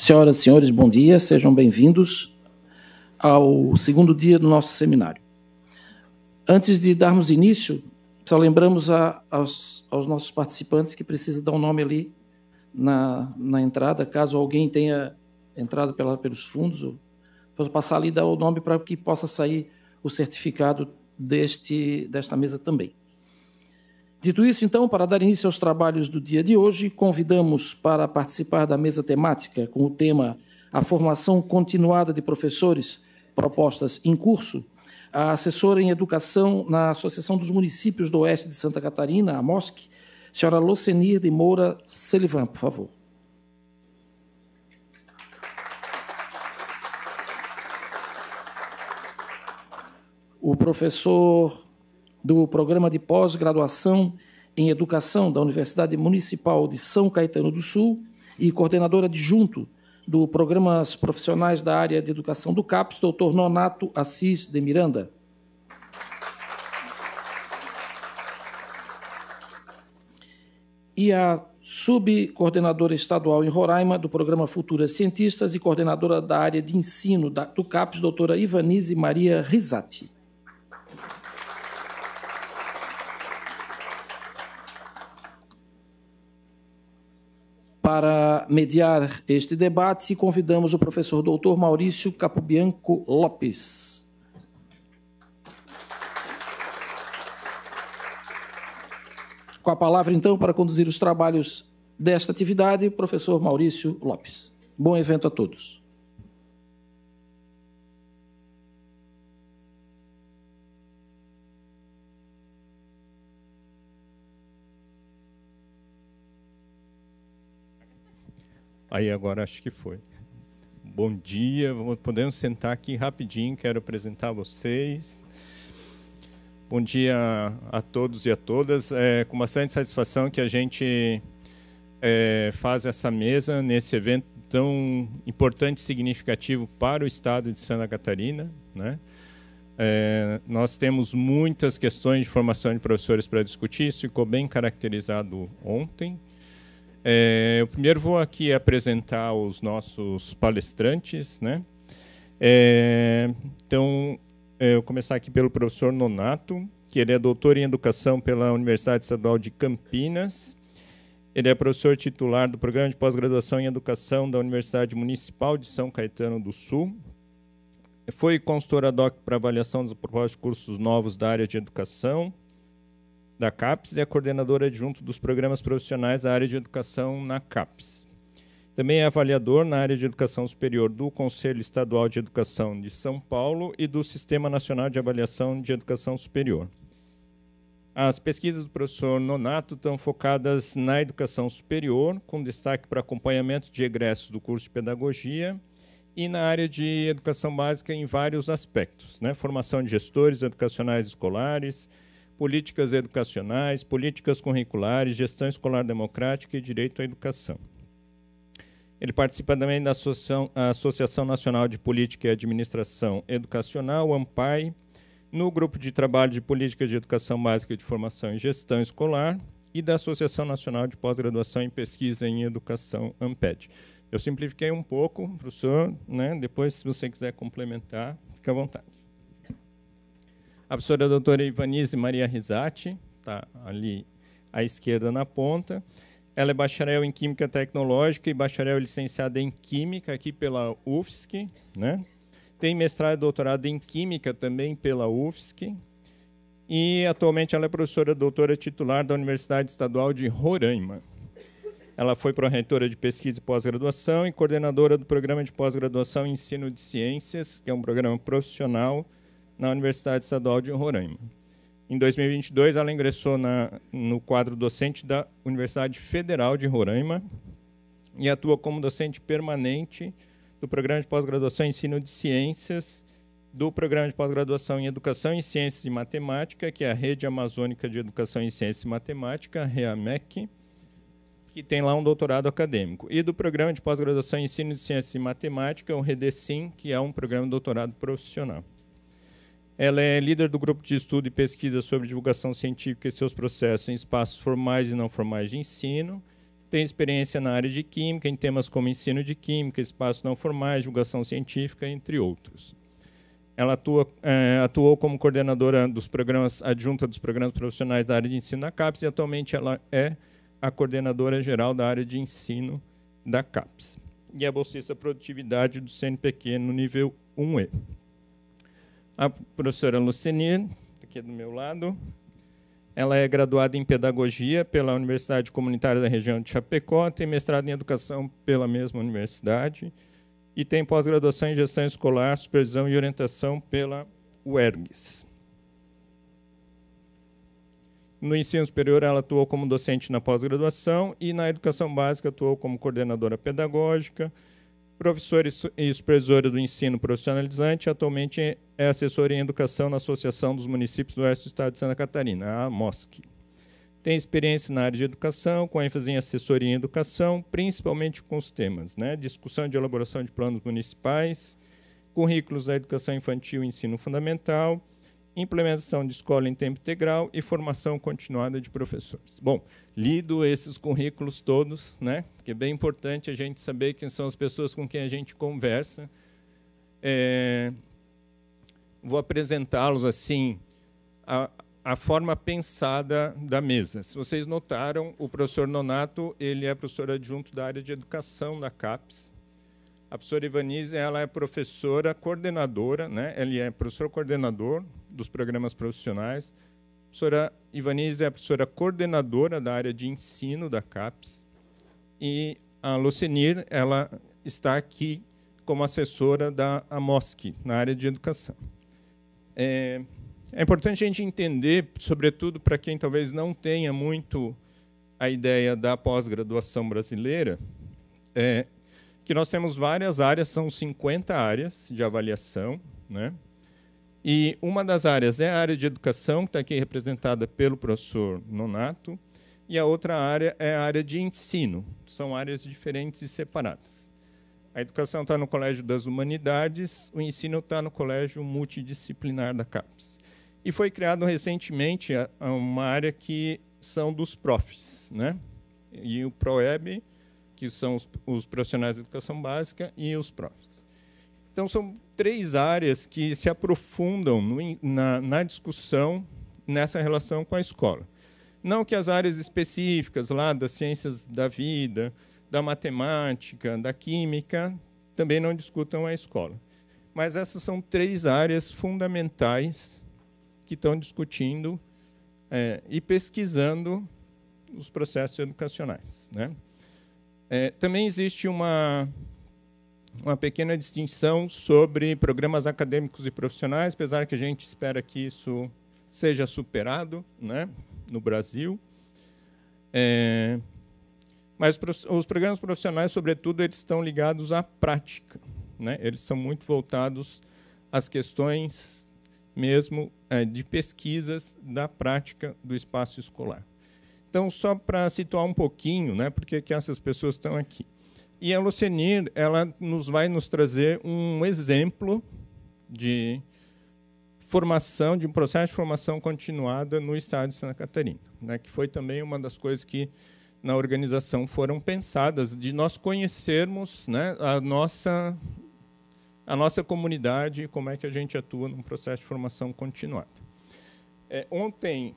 Senhoras e senhores, bom dia, sejam bem-vindos ao segundo dia do nosso seminário. Antes de darmos início, só lembramos aos nossos participantes que precisa dar um nome ali na entrada, caso alguém tenha entrado pelos fundos, posso passar ali e dar o nome para que possa sair o certificado desta mesa também. Dito isso, então, para dar início aos trabalhos do dia de hoje, convidamos para participar da mesa temática com o tema A Formação Continuada de Professores, Propostas em Curso, a assessora em Educação na Associação dos Municípios do Oeste de Santa Catarina, a MOSC, senhora Locenir de Moura Selivan, por favor. O professor do Programa de Pós-Graduação em Educação da Universidade Municipal de São Caetano do Sul e coordenador adjunto do Programas Profissionais da Área de Educação do CAPES, doutor Nonato Assis de Miranda. E a subcoordenadora estadual em Roraima do Programa Futuras Cientistas e coordenadora da área de ensino do CAPES, doutora Ivanise Maria Risati. Para mediar este debate, convidamos o professor doutor Maurício Capobianco Lopes. Com a palavra, então, para conduzir os trabalhos desta atividade, o professor Maurício Lopes. Bom evento a todos. Aí agora acho que foi. Bom dia, podemos sentar aqui rapidinho, quero apresentar vocês. Bom dia a todos e a todas. É com bastante satisfação que a gente faz essa mesa nesse evento tão importante e significativo para o estado de Santa Catarina, né? Nós temos muitas questões de formação de professores para discutir, isso ficou bem caracterizado ontem. Eu primeiro vou aqui apresentar os nossos palestrantes, né? Então, eu vou começar aqui pelo professor Nonato, que ele é doutor em Educação pela Universidade Estadual de Campinas. Ele é professor titular do Programa de Pós-Graduação em Educação da Universidade Municipal de São Caetano do Sul. Foi consultor ad hoc para avaliação dos propostas de cursos novos da área de educação da CAPES e é coordenadora adjunto dos programas profissionais da área de educação na CAPES. Também é avaliador na área de educação superior do Conselho Estadual de Educação de São Paulo e do Sistema Nacional de Avaliação de Educação Superior. As pesquisas do professor Nonato estão focadas na educação superior, com destaque para acompanhamento de egressos do curso de pedagogia e na área de educação básica em vários aspectos, né? Formação de gestores educacionais escolares, políticas educacionais, políticas curriculares, gestão escolar democrática e direito à educação. Ele participa também da Associação Nacional de Política e Administração Educacional, ANPAE, no Grupo de Trabalho de Políticas de Educação Básica e de Formação e Gestão Escolar e da Associação Nacional de Pós-Graduação em Pesquisa em Educação, ANPED. Eu simplifiquei um pouco, professor, né? Depois, se você quiser complementar, fique à vontade. A professora doutora Ivanise Maria Risati, está ali à esquerda na ponta. Ela é bacharel em Química Tecnológica e bacharel licenciada em Química aqui pela UFSC, né? Tem mestrado e doutorado em Química também pela UFSC. E atualmente ela é professora doutora titular da Universidade Estadual de Roraima. Ela foi pró-reitora de pesquisa e pós-graduação e coordenadora do Programa de Pós-Graduação em Ensino de Ciências, que é um programa profissional na Universidade Estadual de Roraima. Em 2022, ela ingressou no quadro docente da Universidade Federal de Roraima e atua como docente permanente do Programa de Pós-Graduação em Ensino de Ciências, do Programa de Pós-Graduação em Educação em Ciências e Matemática, que é a Rede Amazônica de Educação em Ciências e Matemática, REAMEC, que tem lá um doutorado acadêmico, e do Programa de Pós-Graduação em Ensino de Ciências e Matemática, o REDECIM, que é um programa de doutorado profissional. Ela é líder do grupo de estudo e pesquisa sobre divulgação científica e seus processos em espaços formais e não formais de ensino Tem experiência na área de Química, em temas como ensino de Química, espaços não formais, divulgação científica, entre outros. Ela atuou como coordenadora dos programas, adjunta dos programas profissionais da área de ensino da CAPES, e atualmente ela é a coordenadora geral da área de ensino da CAPES. E é bolsista produtividade do CNPq no nível 1E. A professora Lucenir, aqui do meu lado, ela é graduada em Pedagogia pela Universidade Comunitária da região de Chapecó, tem mestrado em Educação pela mesma universidade e tem pós-graduação em Gestão Escolar, Supervisão e Orientação pela UERGS. No ensino superior, ela atuou como docente na pós-graduação e na educação básica atuou como coordenadora pedagógica, professora e supervisora do ensino profissionalizante. Atualmente é assessora em educação na Associação dos Municípios do Oeste do Estado de Santa Catarina, a AMOSC. Tem experiência na área de educação, com ênfase em assessoria em educação, principalmente com os temas, né, discussão de elaboração de planos municipais, currículos da educação infantil e ensino fundamental, implementação de escola em tempo integral e formação continuada de professores. Bom, lido esses currículos todos, né, que é bem importante a gente saber quem são as pessoas com quem a gente conversa. Vou apresentá-los assim, a forma pensada da mesa. Se vocês notaram, o professor Nonato, ele é professor adjunto da área de educação da CAPES. A professora Ivanise, ela é professora coordenadora, né? Ele é professor coordenador dos programas profissionais. A professora Ivanise é a professora coordenadora da área de ensino da CAPES. E a Lucenir, ela está aqui como assessora da AMOSC, na área de educação. É importante a gente entender, sobretudo para quem talvez não tenha muito a ideia da pós-graduação brasileira, que nós temos várias áreas, são 50 áreas de avaliação, né? E uma das áreas é a área de educação, que está aqui representada pelo professor Nonato, e a outra área é a área de ensino. São áreas diferentes e separadas. A educação está no Colégio das Humanidades, o ensino está no Colégio Multidisciplinar da CAPES. E foi criado recentemente uma área que são dos profs, né? E o PROEB, que são os profissionais de educação básica, e os profs. Então, são 3 áreas que se aprofundam na discussão nessa relação com a escola. Não que as áreas específicas lá das ciências da vida, da matemática, da química, também não discutam a escola. Mas essas são 3 áreas fundamentais que estão discutindo e pesquisando os processos educacionais, né? Também existe uma pequena distinção sobre programas acadêmicos e profissionais, apesar que a gente espera que isso seja superado, né, no Brasil. Mas os programas profissionais, sobretudo, eles estão ligados à prática, né? Eles são muito voltados às questões mesmo de pesquisas da prática do espaço escolar. Então, só para situar um pouquinho, né, porque que essas pessoas estão aqui. E a Lucenir, ela vai nos trazer um exemplo de formação, de um processo de formação continuada no estado de Santa Catarina, né, que foi também uma das coisas que na organização foram pensadas, de nós conhecermos, né, a nossa comunidade e como é que a gente atua num processo de formação continuada. Ontem,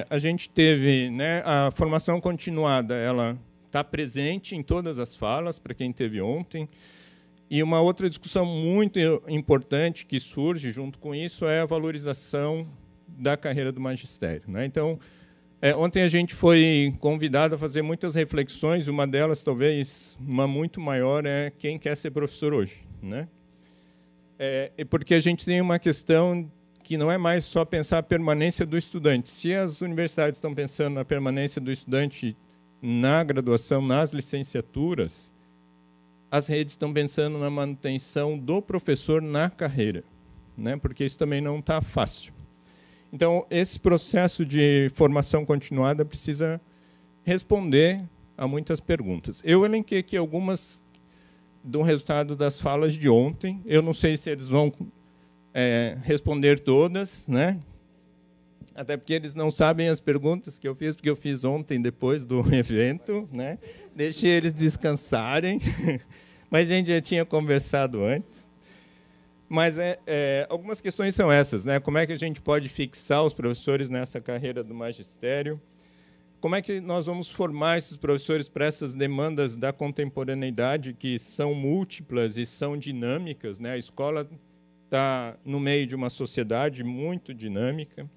a gente teve, né, a formação continuada, ela está presente em todas as falas, para quem teve ontem. E uma outra discussão muito importante que surge junto com isso é a valorização da carreira do magistério, né? Então, ontem a gente foi convidado a fazer muitas reflexões, uma delas, talvez, uma muito maior, é quem quer ser professor hoje, né? Porque a gente tem uma questão que não é mais só pensar a permanência do estudante. Se as universidades estão pensando na permanência do estudante na graduação, nas licenciaturas, as redes estão pensando na manutenção do professor na carreira, né? Porque isso também não está fácil. Então, esse processo de formação continuada precisa responder a muitas perguntas. Eu elenquei aqui algumas do resultado das falas de ontem. Eu não sei se eles vão responder todas, né? Até porque eles não sabem as perguntas que eu fiz, porque eu fiz ontem, depois do evento, né? Deixei eles descansarem. Mas a gente já tinha conversado antes. Mas algumas questões são essas, né? Como é que a gente pode fixar os professores nessa carreira do magistério? Como é que nós vamos formar esses professores para essas demandas da contemporaneidade, que são múltiplas e são dinâmicas, né? A escola está no meio de uma sociedade muito dinâmica.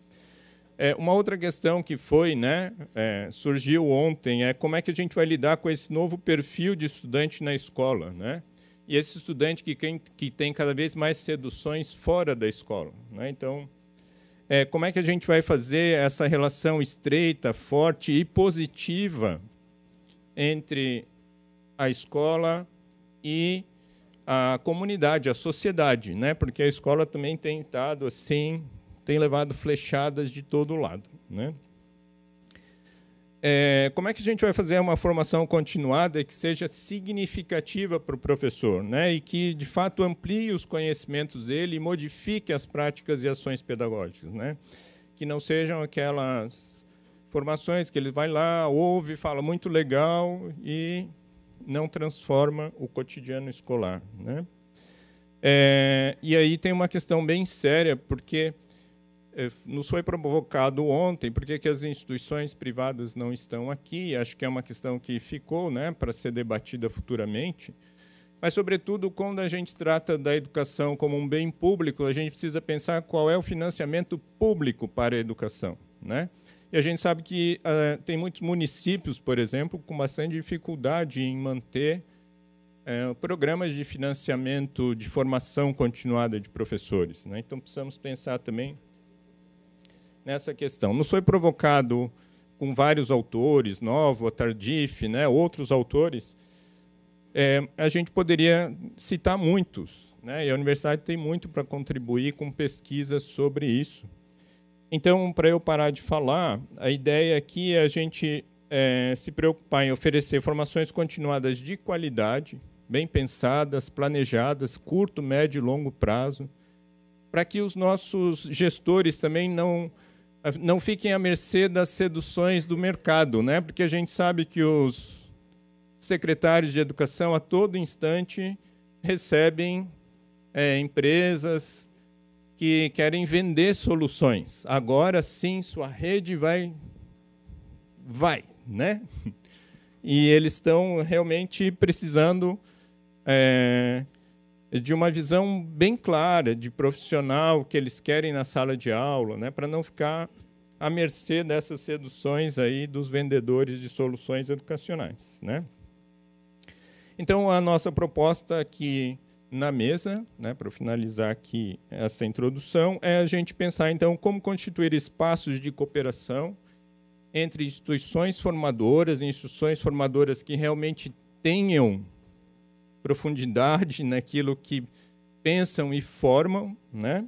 Uma outra questão que foi, né, surgiu ontem, é como é que a gente vai lidar com esse novo perfil de estudante na escola, né? E esse estudante que tem cada vez mais seduções fora da escola, né? Então, como é que a gente vai fazer essa relação estreita, forte e positiva entre a escola e a comunidade, a sociedade, né? Porque a escola também tem estado assim, tem levado flechadas de todo lado, né? Como é que a gente vai fazer uma formação continuada que seja significativa para o professor, né? E que, de fato, amplie os conhecimentos dele e modifique as práticas e ações pedagógicas, né? Que não sejam aquelas formações que ele vai lá, ouve, fala muito legal e não transforma o cotidiano escolar, né? E aí tem uma questão bem séria, porque nos foi provocado ontem, por que as instituições privadas não estão aqui? Acho que é uma questão que ficou, né, para ser debatida futuramente. Mas, sobretudo, quando a gente trata da educação como um bem público, a gente precisa pensar qual é o financiamento público para a educação, né? E a gente sabe que tem muitos municípios, por exemplo, com bastante dificuldade em manter programas de financiamento de formação continuada de professores, né? Então, precisamos pensar também nessa questão. Nos foi provocado com vários autores, Novo, Tardif, né, outros autores, a gente poderia citar muitos, né, e a universidade tem muito para contribuir com pesquisas sobre isso. Então, para eu parar de falar, a ideia aqui é a gente se preocupar em oferecer formações continuadas de qualidade, bem pensadas, planejadas, curto, médio e longo prazo, para que os nossos gestores também não fiquem à mercê das seduções do mercado, né? Porque a gente sabe que os secretários de educação, a todo instante, recebem empresas que querem vender soluções. Agora sim, sua rede vai, né? E eles estão realmente precisando de uma visão bem clara, de profissional que eles querem na sala de aula, né, para não ficar à mercê dessas seduções aí dos vendedores de soluções educacionais, né? Então, a nossa proposta aqui na mesa, né, para finalizar aqui essa introdução, é a gente pensar, então, como constituir espaços de cooperação entre instituições formadoras que realmente tenham profundidade naquilo que pensam e formam, né?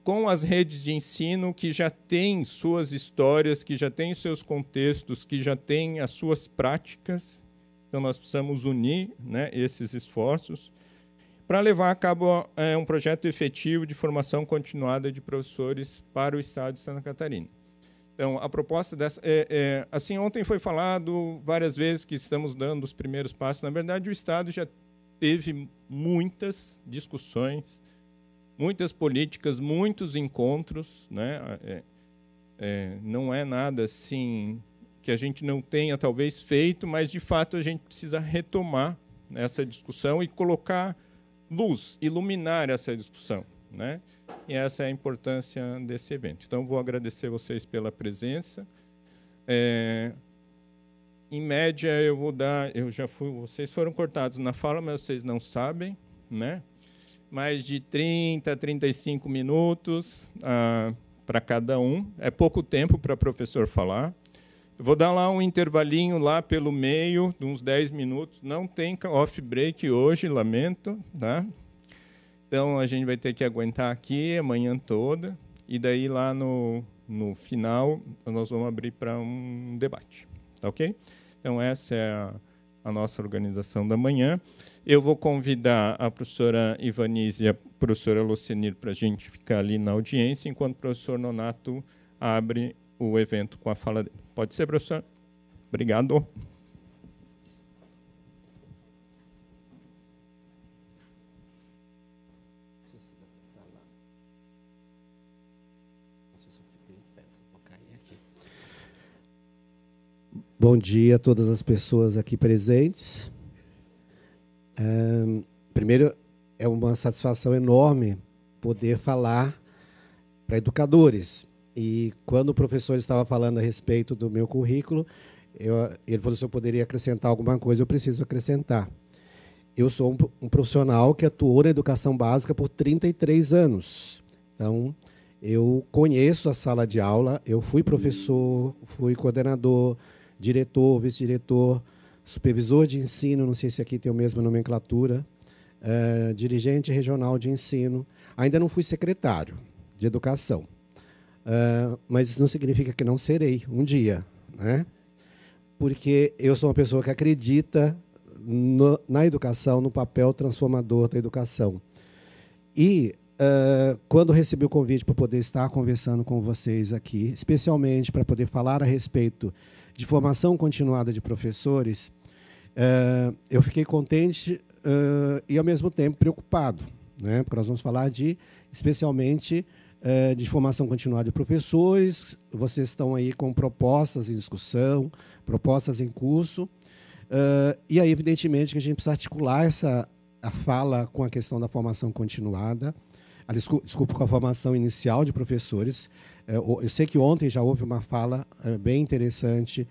Com as redes de ensino que já têm suas histórias, que já têm seus contextos, que já têm as suas práticas. Então, nós precisamos unir, né, esses esforços para levar a cabo um projeto efetivo de formação continuada de professores para o Estado de Santa Catarina. Então, a proposta dessa... assim, ontem foi falado várias vezes que estamos dando os primeiros passos. Na verdade, o Estado já teve muitas discussões, muitas políticas, muitos encontros, né? Não é nada assim que a gente não tenha, talvez, feito, mas, de fato, a gente precisa retomar essa discussão e colocar luz, iluminar essa discussão, né? E essa é a importância desse evento. Então, vou agradecer vocês pela presença. Em média, eu vou dar... vocês foram cortados na fala, mas vocês não sabem, né? Mais de 30 a 35 minutos para cada um. É pouco tempo para o professor falar. Eu vou dar lá um intervalinho lá pelo meio, de uns 10 minutos. Não tem off-break hoje, lamento, tá? Então, a gente vai ter que aguentar aqui a manhã toda. E daí, lá no final, nós vamos abrir para um debate. Tá ok? Então, essa é a nossa organização da manhã. Eu vou convidar a professora Ivanise e a professora Lucenir para a gente ficar ali na audiência, enquanto o professor Nonato abre o evento com a fala dele. Pode ser, professor? Obrigado. Bom dia a todas as pessoas aqui presentes. Primeiro, é uma satisfação enorme poder falar para educadores. E quando o professor estava falando a respeito do meu currículo, ele falou se eu poderia acrescentar alguma coisa, eu preciso acrescentar. Eu sou um profissional que atuou na educação básica por 33 anos. Então, eu conheço a sala de aula, eu fui professor, fui coordenador, diretor, vice-diretor, supervisor de ensino, não sei se aqui tem a mesma nomenclatura, dirigente regional de ensino. Ainda não fui secretário de educação, mas isso não significa que não serei um dia, né? Porque eu sou uma pessoa que acredita na educação, no papel transformador da educação. E quando recebi o convite para poder estar conversando com vocês aqui, especialmente para poder falar a respeito de formação continuada de professores, eu fiquei contente e, ao mesmo tempo, preocupado, né? Porque nós vamos falar especialmente de formação continuada de professores. Vocês estão aí com propostas em discussão, propostas em curso, e aí, evidentemente, que a gente precisa articular a fala com a questão da formação continuada, desculpa, com a formação inicial de professores. Eu sei que ontem já houve uma fala bem interessante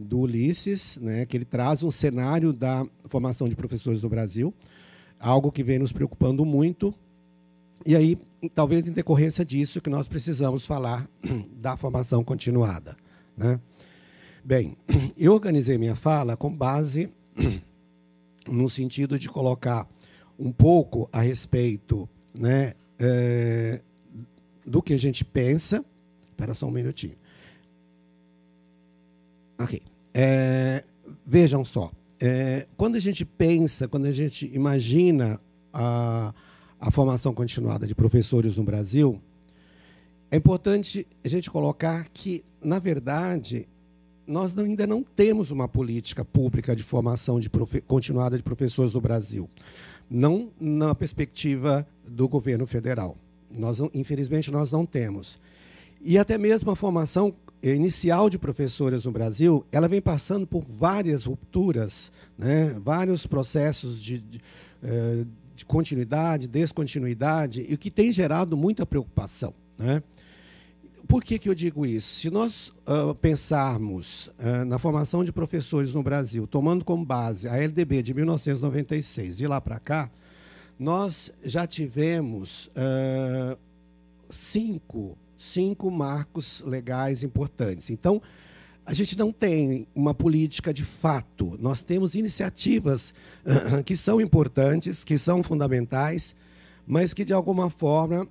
do Ulisses, né, que ele traz um cenário da formação de professores no Brasil, algo que vem nos preocupando muito. E aí, talvez em decorrência disso, que nós precisamos falar da formação continuada, né? Bem, eu organizei minha fala com base no sentido de colocar um pouco a respeito, né, do que a gente pensa. Espera só um minutinho. Ok. Vejam só. Quando a gente pensa, quando a gente imagina a formação continuada de professores no Brasil, é importante a gente colocar que, na verdade, nós ainda não temos uma política pública de formação continuada de professores no Brasil, não na perspectiva do governo federal. Infelizmente, nós não temos. E até mesmo a formação inicial de professores no Brasil, ela vem passando por várias rupturas, né? Vários processos de continuidade, descontinuidade, e o que tem gerado muita preocupação, né? Por que eu digo isso? Se nós pensarmos na formação de professores no Brasil, tomando como base a LDB de 1996, de lá para cá, nós já tivemos cinco marcos legais importantes. Então, a gente não tem uma política de fato. Nós temos iniciativas que são importantes, que são fundamentais, mas que, de alguma forma,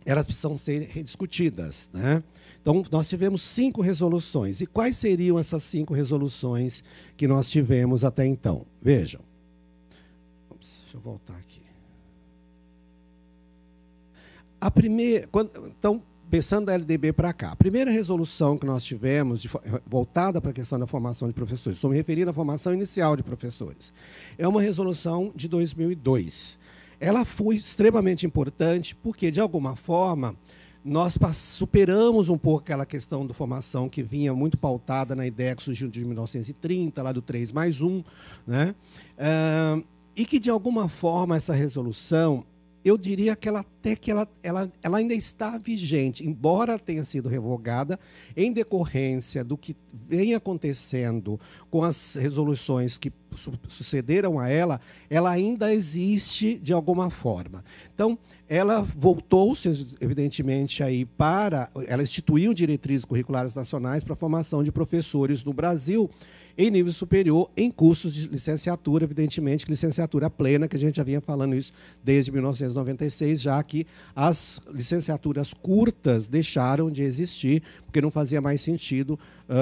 elas precisam ser rediscutidas, né? Então, nós tivemos 5 resoluções. E quais seriam essas 5 resoluções que nós tivemos até então? Vejam. Deixa eu voltar aqui. A primeira, então, pensando da LDB para cá, a primeira resolução que nós tivemos, voltada para a questão da formação de professores, estou me referindo à formação inicial de professores, é uma resolução de 2002. Ela foi extremamente importante porque, de alguma forma, nós superamos um pouco aquela questão da formação que vinha muito pautada na ideia que surgiu de 1930, lá do 3+1, né? E que, de alguma forma, essa resolução, eu diria que ela ainda está vigente, embora tenha sido revogada em decorrência do que vem acontecendo com as resoluções que sucederam a ela ainda existe de alguma forma. Então, ela voltou-se, evidentemente, ela instituiu diretrizes curriculares nacionais para a formação de professores no Brasil, em nível superior, em cursos de licenciatura, evidentemente, licenciatura plena, que a gente já vinha falando isso desde 1996, já que as licenciaturas curtas deixaram de existir, porque não fazia mais sentido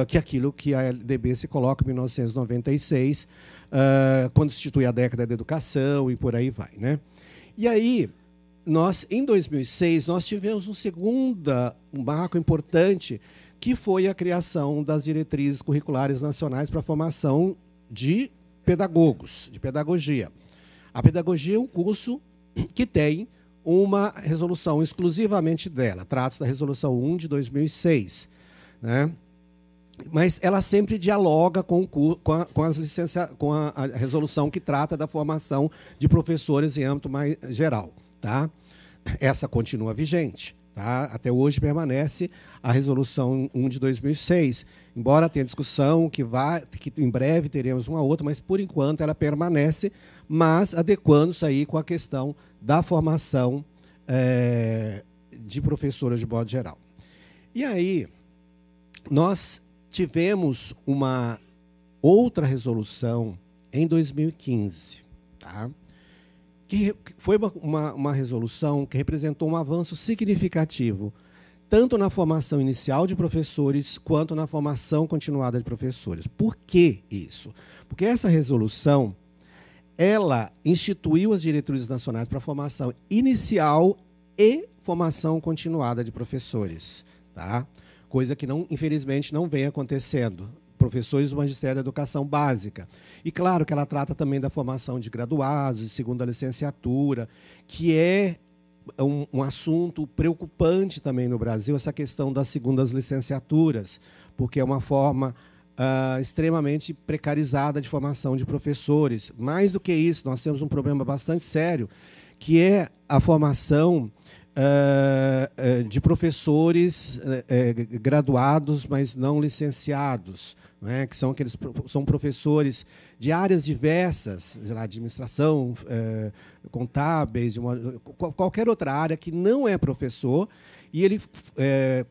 que aquilo que a LDB se coloca em 1996, quando institui a década da educação e por aí vai, né? E aí, em 2006, nós tivemos um marco importante, que foi a criação das diretrizes curriculares nacionais para a formação de pedagogos, de pedagogia. A pedagogia é um curso que tem uma resolução exclusivamente dela. Trata-se da Resolução 1 de 2006. Né? Mas ela sempre dialoga com a resolução que trata da formação de professores em âmbito mais geral. Tá? Essa continua vigente. Tá? Até hoje permanece a Resolução 1 de 2006. Embora tenha discussão que em breve teremos uma outra, mas, por enquanto, ela permanece, mas adequando-se aí com a questão da formação de professores de modo geral. E aí, nós tivemos uma outra resolução em 2015, tá? Que foi uma resolução que representou um avanço significativo, tanto na formação inicial de professores, quanto na formação continuada de professores. Por que isso? Porque essa resolução, ela instituiu as diretrizes nacionais para a formação inicial e formação continuada de professores, tá? Coisa que, infelizmente, não vem acontecendo. Professores do Magistério da Educação Básica. E, claro, que ela trata também da formação de graduados, de segunda licenciatura, que é um assunto preocupante também no Brasil, essa questão das segundas licenciaturas, porque é uma forma extremamente precarizada de formação de professores. Mais do que isso, nós temos um problema bastante sério, que é a formação de professores graduados, mas não licenciados, né, que são professores de áreas diversas, administração, contábeis, qualquer outra área que não é professor, e ele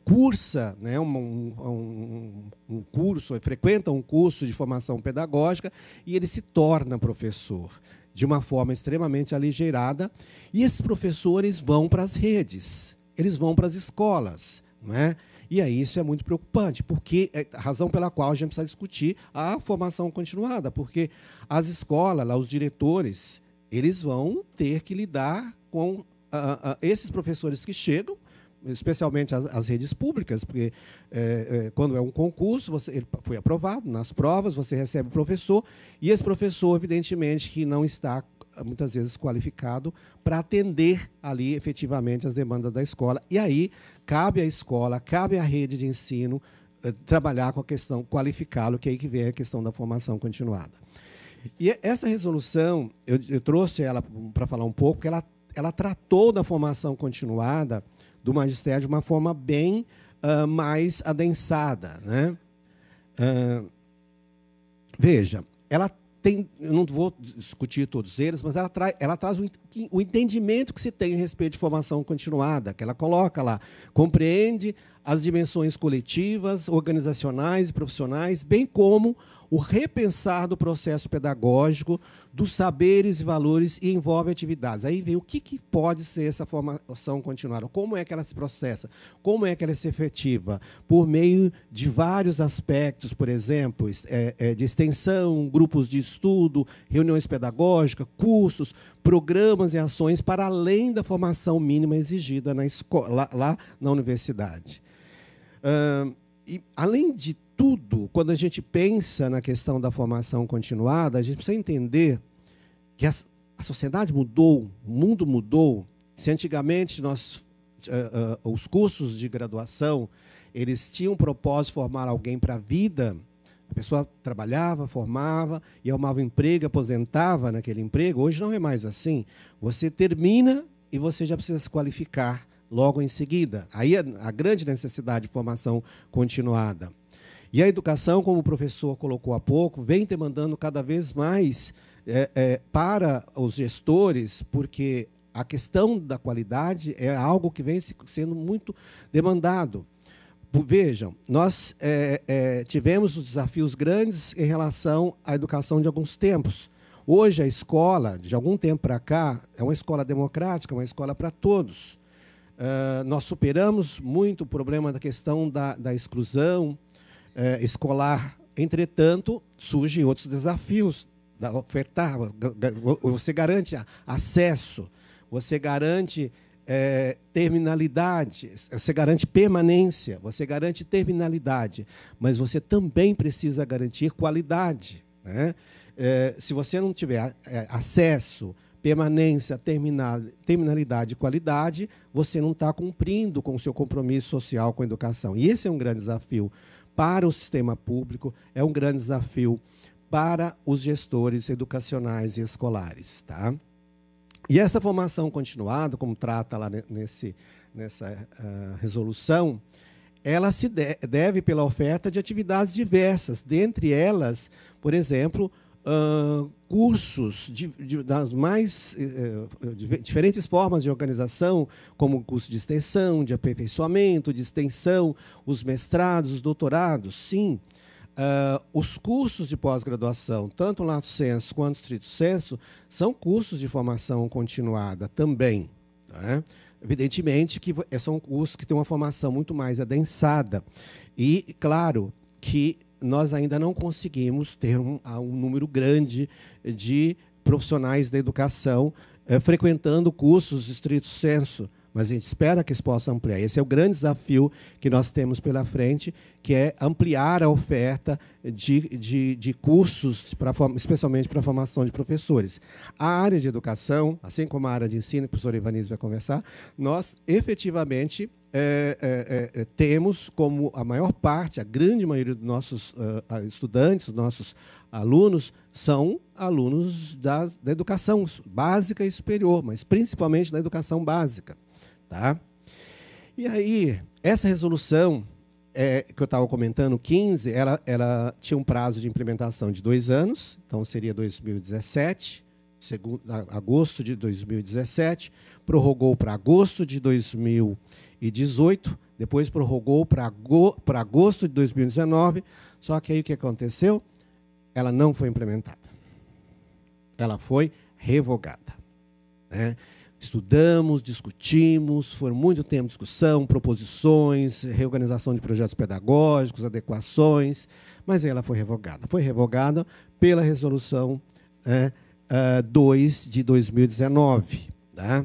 cursa, né, um curso, frequenta um curso de formação pedagógica, e ele se torna professor de uma forma extremamente aligeirada, e esses professores vão para as redes, eles vão para as escolas, não é? E aí isso é muito preocupante, porque é a razão pela qual a gente precisa discutir a formação continuada, porque as escolas, lá, os diretores, eles vão ter que lidar com esses professores que chegam, especialmente as redes públicas, porque quando é um concurso, ele foi aprovado, nas provas você recebe o professor, e esse professor, evidentemente, que não está, muitas vezes, qualificado para atender ali, efetivamente, as demandas da escola. E aí, cabe à escola, cabe à rede de ensino trabalhar com a questão, qualificá-lo, que é aí que vem a questão da formação continuada. E essa resolução, eu trouxe ela para falar um pouco, porque ela tratou da formação continuada do magistério de uma forma bem mais adensada, né? Veja, ela tem, eu não vou discutir todos eles, mas ela traz o entendimento que se tem a respeito de formação continuada, que ela coloca lá, compreende as dimensões coletivas, organizacionais e profissionais, bem como o repensar do processo pedagógico, dos saberes e valores, e envolve atividades. Aí vem o que pode ser essa formação continuada, como é que ela se processa, como é que ela se efetiva, por meio de vários aspectos, por exemplo, de extensão, grupos de estudo, reuniões pedagógicas, cursos, programas e ações para além da formação mínima exigida na escola, lá na universidade. E, além de tudo, quando a gente pensa na questão da formação continuada, a gente precisa entender que a sociedade mudou, o mundo mudou. Se antigamente os cursos de graduação, eles tinham o propósito de formar alguém para a vida, a pessoa trabalhava, formava, e arrumava um emprego, aposentava naquele emprego. Hoje não é mais assim. Você termina e você já precisa se qualificar logo em seguida. Aí a grande necessidade de formação continuada. E a educação, como o professor colocou há pouco, vem demandando cada vez mais para os gestores, porque a questão da qualidade é algo que vem sendo muito demandado. Vejam, nós tivemos os desafios grandes em relação à educação de alguns tempos. Hoje, a escola, de algum tempo para cá, é uma escola democrática, uma escola para todos. Nós superamos muito o problema da questão da exclusão escolar. Entretanto, surgem outros desafios. Ofertar, você garante acesso, você garante terminalidade, você garante permanência, você garante terminalidade, mas você também precisa garantir qualidade, né? Se você não tiver acesso, permanência, terminalidade e qualidade, você não está cumprindo com o seu compromisso social com a educação. E esse é um grande desafio para o sistema público, é um grande desafio para os gestores educacionais e escolares, tá? E essa formação continuada, como trata lá nessa resolução, ela se deve pela oferta de atividades diversas, dentre elas, por exemplo, cursos das mais diferentes formas de organização, como curso de extensão, de aperfeiçoamento, de extensão, os mestrados, os doutorados, sim. Os cursos de pós-graduação, tanto lato sensu quanto estrito sensu, são cursos de formação continuada também, né? Evidentemente que são cursos que têm uma formação muito mais adensada. E, claro, que nós ainda não conseguimos ter um número grande de profissionais da educação frequentando cursos de estrito sensu, mas a gente espera que isso possa ampliar. Esse é o grande desafio que nós temos pela frente, que é ampliar a oferta de cursos, especialmente para a formação de professores. A área de educação, assim como a área de ensino, que o professor Ivanise vai conversar, nós efetivamente temos como a maior parte, a grande maioria dos nossos estudantes, dos nossos alunos, são alunos da educação básica e superior, mas principalmente da educação básica. Tá? E aí, essa resolução que eu estava comentando, 15, ela tinha um prazo de implementação de 2 anos, então seria 2017, agosto de 2017, prorrogou para agosto de 2018, depois prorrogou para agosto de 2019, só que aí o que aconteceu? Ela não foi implementada. Ela foi revogada, né? Estudamos, discutimos, foi muito tempo de discussão, proposições, reorganização de projetos pedagógicos, adequações, mas ela foi revogada. Foi revogada pela resolução 2 de 2019. Tá?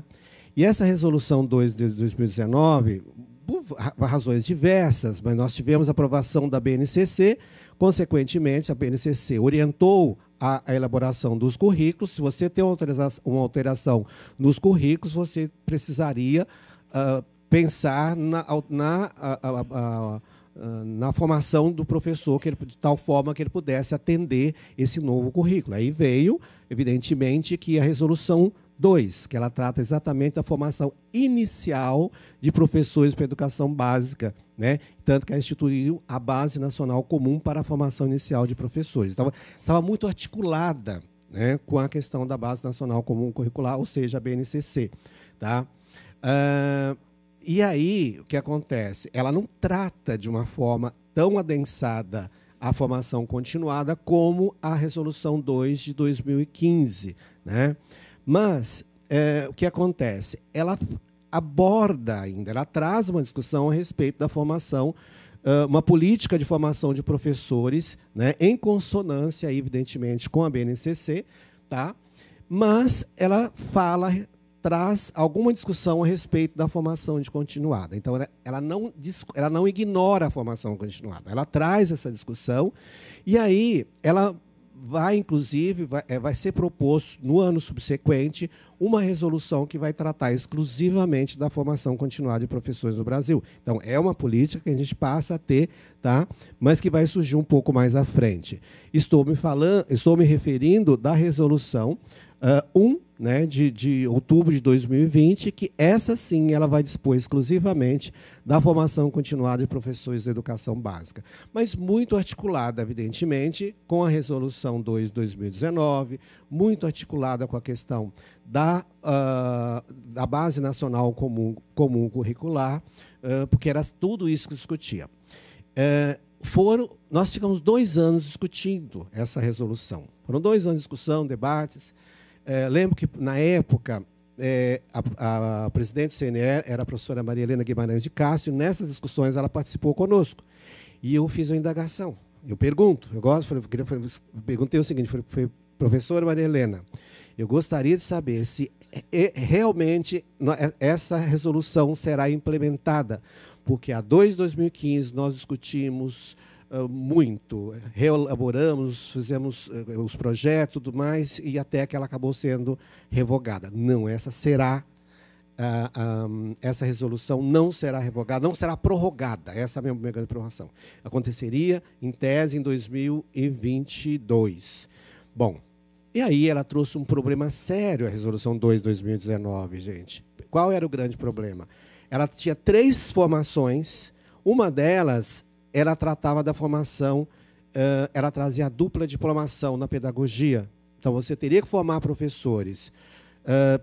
E essa resolução 2 de 2019, por razões diversas, mas nós tivemos aprovação da BNCC, consequentemente, a BNCC orientou a elaboração dos currículos. Se você tem uma alteração nos currículos, você precisaria pensar na formação do professor, de tal forma que ele pudesse atender esse novo currículo. Aí veio, evidentemente, que a resolução 2, que ela trata exatamente da formação inicial de professores para a educação básica, né? Tanto que ela instituiu a Base Nacional Comum para a Formação Inicial de Professores. Então, estava muito articulada, né, com a questão da Base Nacional Comum Curricular, ou seja, a BNCC. Tá? E aí, o que acontece? Ela não trata de uma forma tão adensada a formação continuada como a Resolução 2 de 2015. Né? Mas, o que acontece? Ela aborda ainda, ela traz uma discussão a respeito da formação, uma política de formação de professores, né, em consonância, evidentemente, com a BNCC, tá? Mas ela traz alguma discussão a respeito da formação de continuada. Então, ela não ignora a formação continuada, ela traz essa discussão, e aí ela vai, inclusive, vai ser proposto, no ano subsequente, uma resolução que vai tratar exclusivamente da formação continuada de professores no Brasil. Então, é uma política que a gente passa a ter, tá? Mas que vai surgir um pouco mais à frente. Estou me referindo da resolução 1, né, de outubro de 2020, que essa sim ela vai dispor exclusivamente da formação continuada de professores da educação básica, mas muito articulada, evidentemente, com a resolução 2 de 2019, muito articulada com a questão da Base Nacional Comum Curricular, porque era tudo isso que discutia. Nós ficamos 2 anos discutindo essa resolução. Foram 2 anos de discussão, debates. Lembro que, na época, a presidente do CNE era a professora Maria Helena Guimarães de Castro, e nessas discussões ela participou conosco. E eu fiz uma indagação. Eu perguntei o seguinte, professora Maria Helena, Eu gostaria de saber se realmente essa resolução será implementada, porque a 2 de 2015 nós discutimos muito, reelaboramos, fizemos os projetos e tudo mais, e até que ela acabou sendo revogada. Não, essa resolução não será revogada, não será prorrogada. Essa é a minha grande preocupação. Aconteceria, em tese, em 2022. Bom, e aí ela trouxe um problema sério, a resolução 2 de 2019, gente. Qual era o grande problema? Ela tinha 3 formações, uma delas ela tratava da formação, ela trazia a dupla diplomação na pedagogia. Então, você teria que formar professores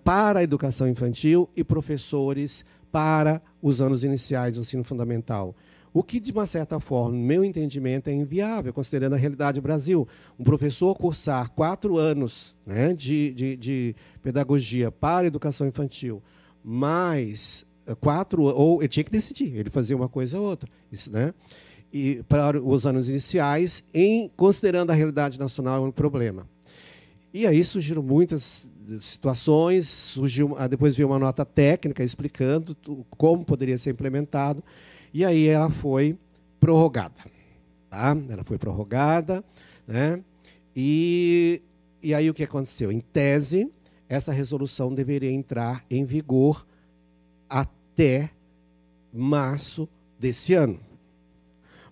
para a educação infantil e professores para os anos iniciais do ensino fundamental. O que, de uma certa forma, no meu entendimento, é inviável, considerando a realidade do Brasil. Um professor cursar 4 anos, né, de pedagogia para a educação infantil, mais 4, ou ele tinha que decidir, ele fazia uma coisa ou outra. Isso, né? E para os anos iniciais, considerando a realidade nacional, é um problema. E aí surgiram muitas situações, depois veio uma nota técnica explicando como poderia ser implementado, e aí ela foi prorrogada. Tá? Ela foi prorrogada, né? E aí o que aconteceu? Em tese, essa resolução deveria entrar em vigor até março desse ano.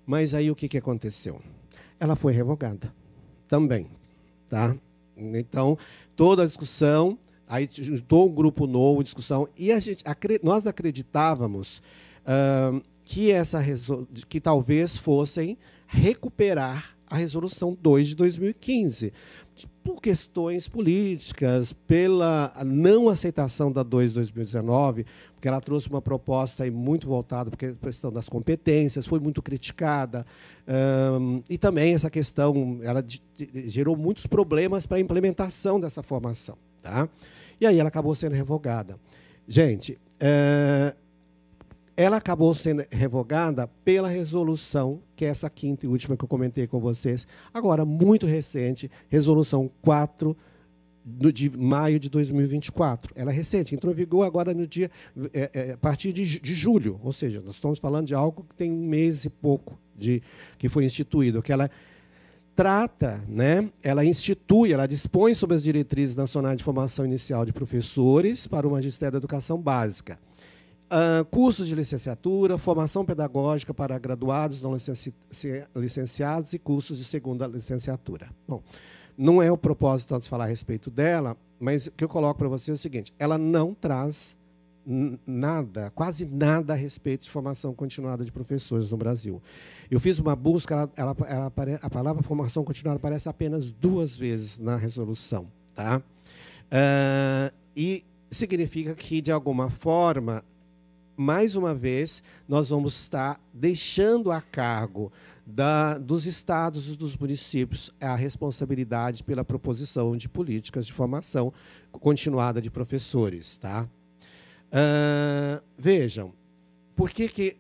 Mas aí o que aconteceu? Ela foi revogada também. Tá? Então, toda a discussão, aí juntou um grupo novo, discussão, e nós acreditávamos que talvez fossem recuperar a resolução 2 de 2015, por questões políticas, pela não aceitação da 2 de 2019, porque ela trouxe uma proposta muito voltada para a questão das competências, foi muito criticada, e também essa questão ela gerou muitos problemas para a implementação dessa formação. Tá? E aí ela acabou sendo revogada. Gente, ela acabou sendo revogada pela resolução, que é essa quinta e última que eu comentei com vocês, agora muito recente, resolução 4 de maio de 2024. Ela é recente, entrou em vigor agora no dia, a partir de julho, ou seja, nós estamos falando de algo que tem 1 mês e pouco que foi instituído, que ela trata, né, ela institui, ela dispõe sobre as diretrizes nacionais de formação inicial de professores para o magistério da educação básica. Cursos de licenciatura, formação pedagógica para graduados não licenciados e cursos de segunda licenciatura. Bom, não é o propósito tanto de falar a respeito dela, mas o que eu coloco para você é o seguinte, ela não traz nada, quase nada a respeito de formação continuada de professores no Brasil. Eu fiz uma busca, a palavra formação continuada aparece apenas 2 vezes na resolução. Tá? E significa que, de alguma forma, mais uma vez, nós vamos estar deixando a cargo dos estados e dos municípios a responsabilidade pela proposição de políticas de formação continuada de professores. Tá? Vejam, por que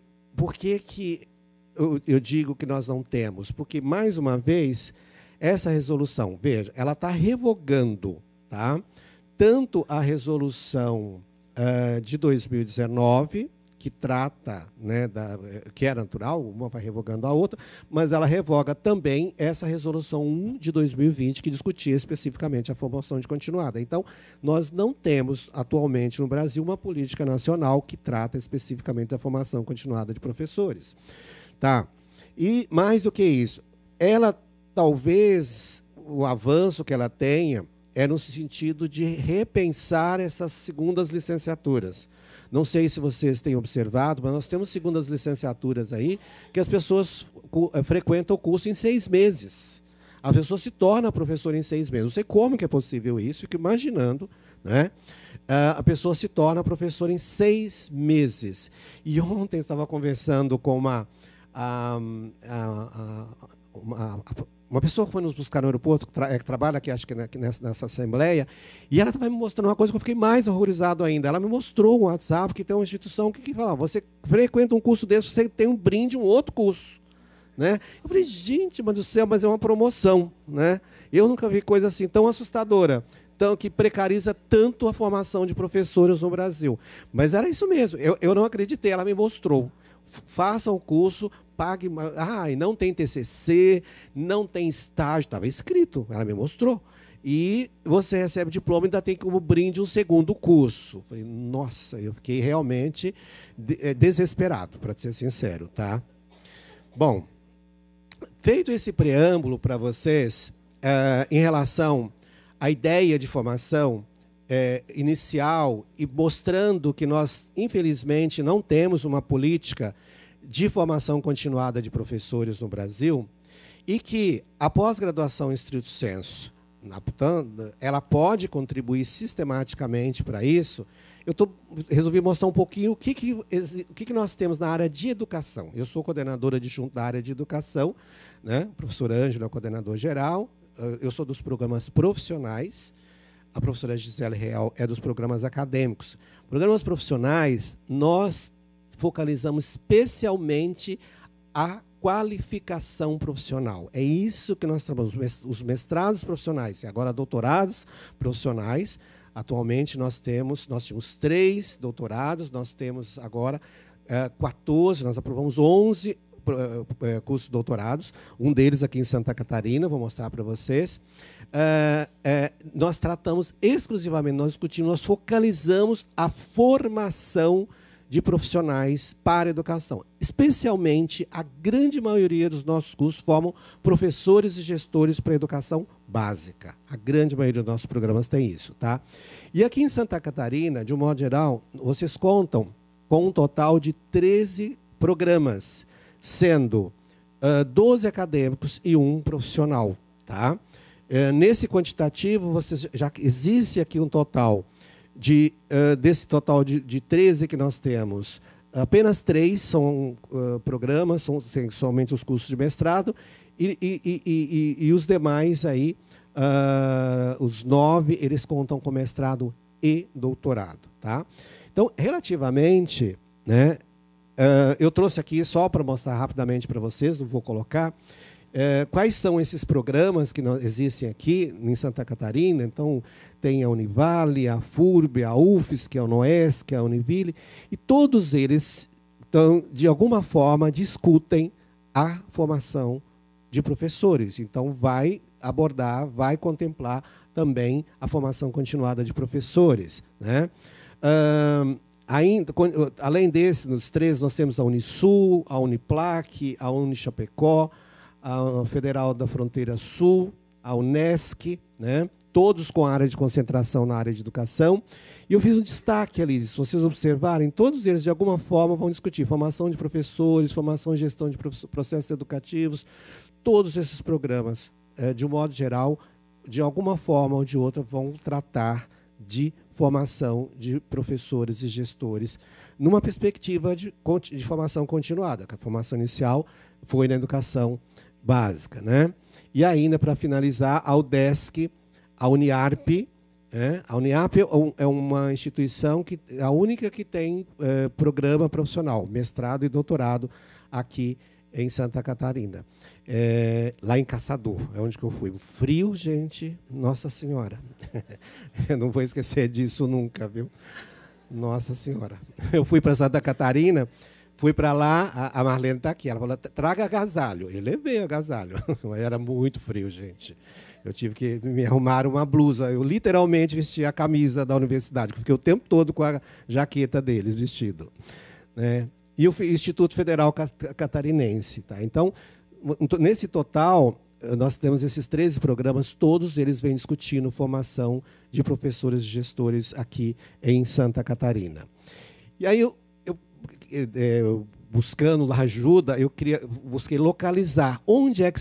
eu digo que nós não temos? Porque, mais uma vez, essa resolução, veja, ela está revogando, tá? Tanto a resolução de 2019, que trata, né, que é natural, uma vai revogando a outra, mas ela revoga também essa resolução 1 de 2020, que discutia especificamente a formação de continuada. Então, nós não temos, atualmente, no Brasil, uma política nacional que trata especificamente da formação continuada de professores. Tá? E, mais do que isso, ela, talvez, o avanço que ela tenha é no sentido de repensar essas segundas licenciaturas. Não sei se vocês têm observado, mas nós temos segundas licenciaturas aí que as pessoas frequentam o curso em 6 meses. A pessoa se torna professora em 6 meses. Não sei como que é possível isso, fico imaginando, né? A pessoa se torna professora em 6 meses. E ontem eu estava conversando com uma pessoa que foi nos buscar no aeroporto, que trabalha aqui, acho que nessa assembleia, e ela estava me mostrando uma coisa que eu fiquei mais horrorizado ainda. Ela me mostrou um WhatsApp que tem uma instituição que fala, você frequenta um curso desse, você tem um brinde, um outro curso. Né? Eu falei, gente, mas do céu, mas é uma promoção. Né? Eu nunca vi coisa assim tão assustadora. que precariza tanto a formação de professores no Brasil. Mas era isso mesmo, eu não acreditei, ela me mostrou. Faça o curso, pague... e não tem TCC, não tem estágio, estava escrito, ela me mostrou. E você recebe o diploma e ainda tem como brinde um segundo curso. Falei, nossa, eu fiquei realmente desesperado, para ser sincero, tá? Bom, feito esse preâmbulo para vocês, em relação à ideia de formação inicial e mostrando que nós, infelizmente, não temos uma política de formação continuada de professores no Brasil e que a pós-graduação em estrito sensu, ela pode contribuir sistematicamente para isso. Resolvi mostrar um pouquinho o que nós temos na área de educação. Eu sou coordenadora adjunta da área de educação, né? O professor Ângelo é o coordenador geral, eu sou dos programas profissionais, a professora Gisele Real é dos programas acadêmicos. Programas profissionais, nós focalizamos especialmente a qualificação profissional. É isso que nós trabalhamos, os mestrados profissionais, e agora doutorados profissionais. Atualmente nós tínhamos 3 doutorados, nós temos agora 14, nós aprovamos 11 cursos de doutorados, um deles aqui em Santa Catarina, vou mostrar para vocês. Nós tratamos exclusivamente, nós discutimos, nós focalizamos a formação de profissionais para a educação. Especialmente, a grande maioria dos nossos cursos formam professores e gestores para a educação básica. A grande maioria dos nossos programas tem isso, tá? E aqui em Santa Catarina, de um modo geral, vocês contam com um total de 13 programas, sendo 12 acadêmicos e 1 profissional, tá? Nesse quantitativo, já existe aqui um total desse total de 13 que nós temos, apenas 3 são programas, são somente os cursos de mestrado, e os demais, aí, os 9, eles contam com mestrado e doutorado. Tá? Então, relativamente, né, eu trouxe aqui só para mostrar rapidamente para vocês, não vou colocar, quais são esses programas que existem aqui em Santa Catarina. Então, tem a Univale, a FURB, a UFSC, a UNOESC, a Univille, e todos eles, de alguma forma, discutem a formação de professores. Então, vai abordar, vai contemplar também a formação continuada de professores, né? Além desses, nos 3, nós temos a Unisul, a Uniplac, a Unichapecó, a Federal da Fronteira Sul, a Unesc, né? Todos com área de concentração na área de educação. E eu fiz um destaque ali, se vocês observarem, todos eles, de alguma forma, vão discutir formação de professores, formação e gestão de processos educativos. Todos esses programas, de um modo geral, de alguma forma ou de outra, vão tratar de formação de professores e gestores numa perspectiva de formação continuada, que a formação inicial foi na educação básica, né? E ainda, para finalizar, a UDESC, a Uniarp. A Uniarp é uma instituição que é a única que tem programa profissional, mestrado e doutorado aqui em Santa Catarina. Lá em Caçador, é onde que eu fui. Frio, gente, Nossa Senhora. Eu não vou esquecer disso nunca, viu? Nossa Senhora. Eu fui para Santa Catarina, fui para lá, a Marlene está aqui, ela falou, traga agasalho. Eu levei agasalho, era muito frio, gente. Eu tive que me arrumar uma blusa. Eu literalmente vesti a camisa da universidade, que fiquei o tempo todo com a jaqueta deles vestido, né? E o Instituto Federal Catarinense. Tá? Então, nesse total, nós temos esses 13 programas, todos eles vêm discutindo formação de professores e gestores aqui em Santa Catarina. E aí, buscando lá ajuda, busquei localizar onde é que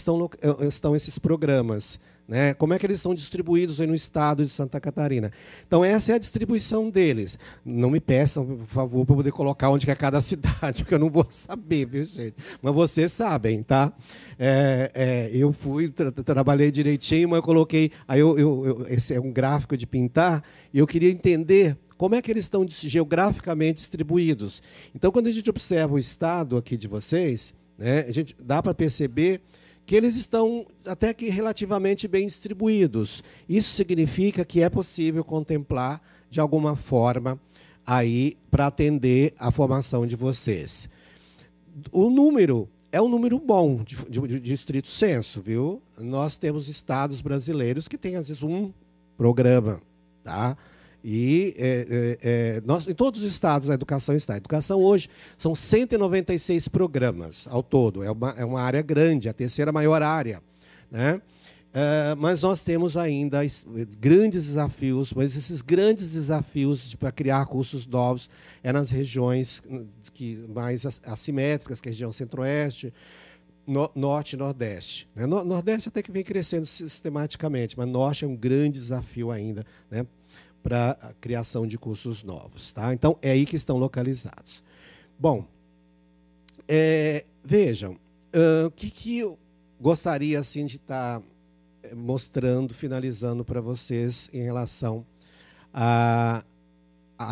estão esses programas, né? Como é que eles estão distribuídos aí no estado de Santa Catarina. Então, essa é a distribuição deles. Não me peçam, por favor, para poder colocar onde é cada cidade, porque eu não vou saber, viu, gente? Mas vocês sabem, tá? Eu trabalhei direitinho, mas eu coloquei... esse é um gráfico de pintar, e eu queria entender como é que eles estão geograficamente distribuídos. Então, quando a gente observa o estado aqui de vocês, né, dá para perceber que eles estão até que relativamente bem distribuídos. Isso significa que é possível contemplar, de alguma forma, aí para atender a formação de vocês. O número é um número bom de estrito senso, viu? Nós temos estados brasileiros que têm, às vezes, um programa, tá? E em todos os estados a educação está. A educação hoje são 196 programas ao todo. É uma área grande, a terceira maior área, né? Mas nós temos ainda grandes desafios, mas esses grandes desafios para criar cursos novos é nas regiões mais assimétricas, que é a região centro-oeste, norte e nordeste. Nordeste até que vem crescendo sistematicamente, mas norte é um grande desafio ainda, né, para a criação de cursos novos. Tá? Então, é aí que estão localizados. Bom, vejam, o que eu gostaria assim, de estar mostrando, finalizando para vocês em relação à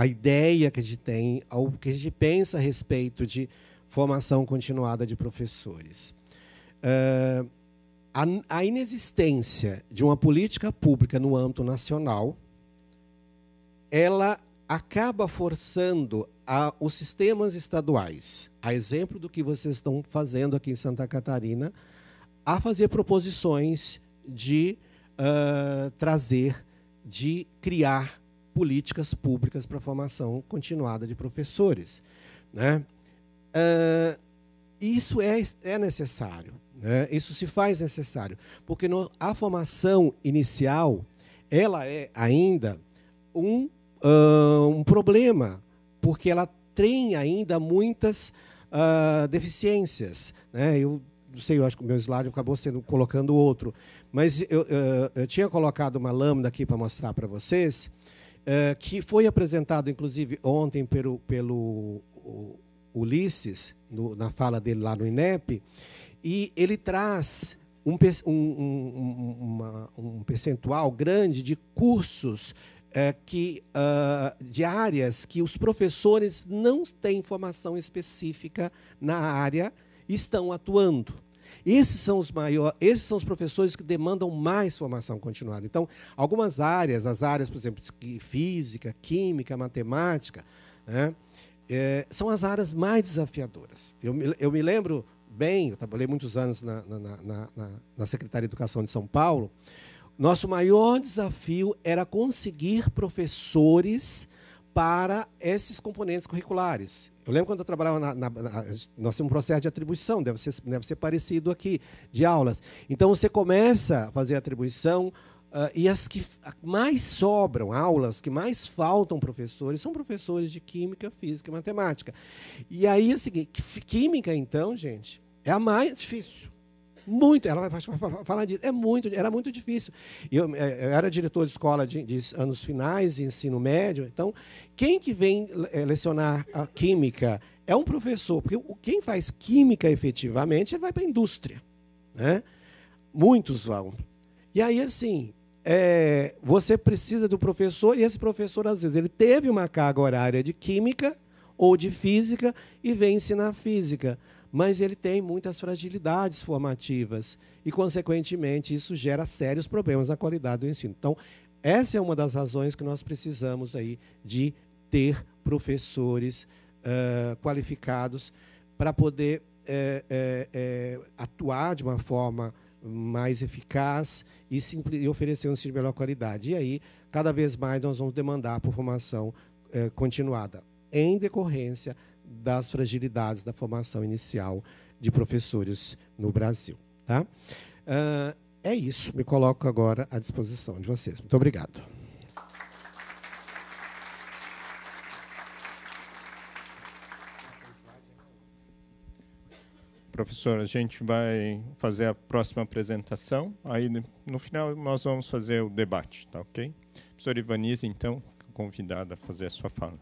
ideia que a gente tem, ao que a gente pensa a respeito de formação continuada de professores. A inexistência de uma política pública no âmbito nacional, ela acaba forçando os sistemas estaduais, a exemplo do que vocês estão fazendo aqui em Santa Catarina, a fazer proposições de criar políticas públicas para a formação continuada de professores, né? Isso é necessário, né? Isso se faz necessário, porque a formação inicial ela é ainda um problema, porque ela tem ainda muitas deficiências, né? Eu não sei, eu acho que o meu slide acabou colocando outro, mas eu tinha colocado uma lâmina aqui para mostrar para vocês, que foi apresentado, inclusive, ontem pelo Ulisses, na fala dele lá no INEP, e ele traz um percentual grande de cursos de áreas que os professores não têm formação específica na área e estão atuando. Esses são os professores que demandam mais formação continuada. Então, algumas áreas, as áreas, por exemplo, de física, química, matemática, né, são as áreas mais desafiadoras. Eu me lembro bem, eu trabalhei muitos anos na Secretaria de Educação de São Paulo. Nosso maior desafio era conseguir professores para esses componentes curriculares. Eu lembro quando eu trabalhava nós temos um processo de atribuição, deve ser parecido aqui, de aulas. Então, você começa a fazer a atribuição, e as que mais sobram, aulas que mais faltam professores, são professores de química, física e matemática. E aí, é o seguinte, química, então, gente, é a mais difícil. Muito, ela vai falar disso, era muito difícil. Eu era diretor de escola de anos finais, de ensino médio, então, quem que vem lecionar a química é um professor, porque quem faz química efetivamente, ele vai para a indústria, né? Muitos vão. E aí, assim, você precisa do professor, e esse professor, às vezes, ele teve uma carga horária de química ou de física e vem ensinar física, mas ele tem muitas fragilidades formativas e, consequentemente, isso gera sérios problemas na qualidade do ensino. Então, essa é uma das razões que nós precisamos aí de ter professores qualificados para poder atuar de uma forma mais eficaz e oferecer um ensino de melhor qualidade. E aí, cada vez mais, nós vamos demandar por formação continuada, em decorrência das fragilidades da formação inicial de professores no Brasil. Tá? É isso. Me coloco agora à disposição de vocês. Muito obrigado. Professor, a gente vai fazer a próxima apresentação. Aí, no final, nós vamos fazer o debate, tá ok? Professor Ivanise, então, convidada a fazer a sua fala.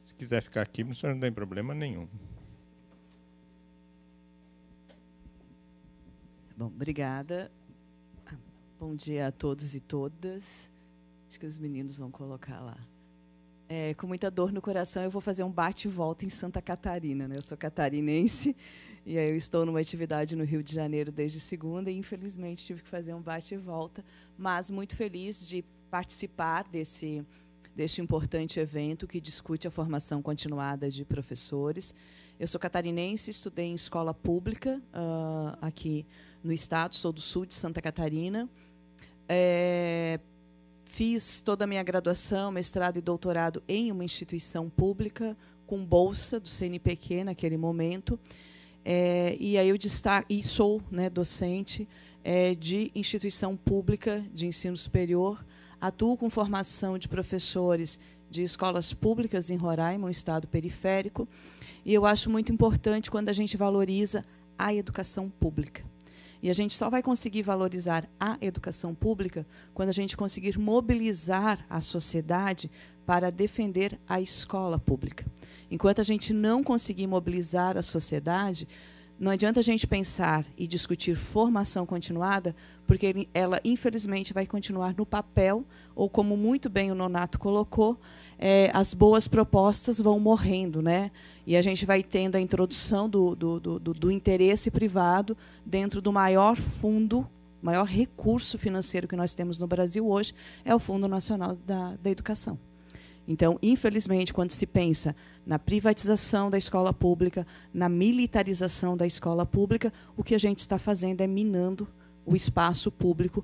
Se quiser ficar aqui, o senhor não tem problema nenhum. Bom, obrigada. Bom dia a todos e todas. Acho que os meninos vão colocar lá. Com muita dor no coração, eu vou fazer um bate e volta em Santa Catarina, né? Eu sou catarinense e aí eu estou numa atividade no Rio de Janeiro desde segunda e, infelizmente, tive que fazer um bate e volta, mas muito feliz de participar deste importante evento que discute a formação continuada de professores. Eu sou catarinense, estudei em escola pública aqui no estado, sou do sul de Santa Catarina. Fiz toda a minha graduação, mestrado e doutorado em uma instituição pública, com bolsa do CNPq naquele momento. E aí eu destaco, e sou, né, docente de instituição pública de ensino superior, atuo com formação de professores de escolas públicas em Roraima, um estado periférico, e eu acho muito importante quando a gente valoriza a educação pública. E a gente só vai conseguir valorizar a educação pública quando a gente conseguir mobilizar a sociedade para defender a escola pública. Enquanto a gente não conseguir mobilizar a sociedade, não adianta a gente pensar e discutir formação continuada, porque ela, infelizmente, vai continuar no papel, ou, como muito bem o Nonato colocou, as boas propostas vão morrendo, né? E a gente vai tendo a introdução do interesse privado dentro do maior fundo, maior recurso financeiro que nós temos no Brasil hoje, é o Fundo Nacional da Educação. Então, infelizmente, quando se pensa na privatização da escola pública, na militarização da escola pública, o que a gente está fazendo é minando o espaço público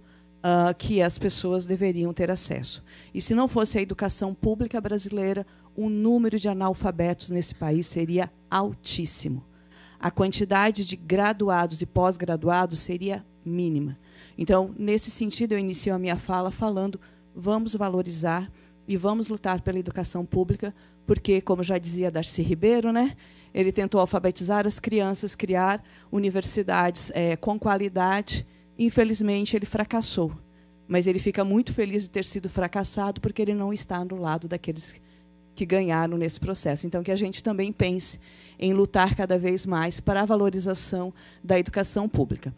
que as pessoas deveriam ter acesso. E se não fosse a educação pública brasileira, o número de analfabetos nesse país seria altíssimo. A quantidade de graduados e pós-graduados seria mínima. Então, nesse sentido, eu inicio a minha fala falando: vamos valorizar e vamos lutar pela educação pública, porque, como já dizia Darcy Ribeiro, né, ele tentou alfabetizar as crianças, criar universidades com qualidade. Infelizmente, ele fracassou. Mas ele fica muito feliz de ter sido fracassado, porque ele não está do lado daqueles que ganharam nesse processo. Então, que a gente também pense em lutar cada vez mais para a valorização da educação pública.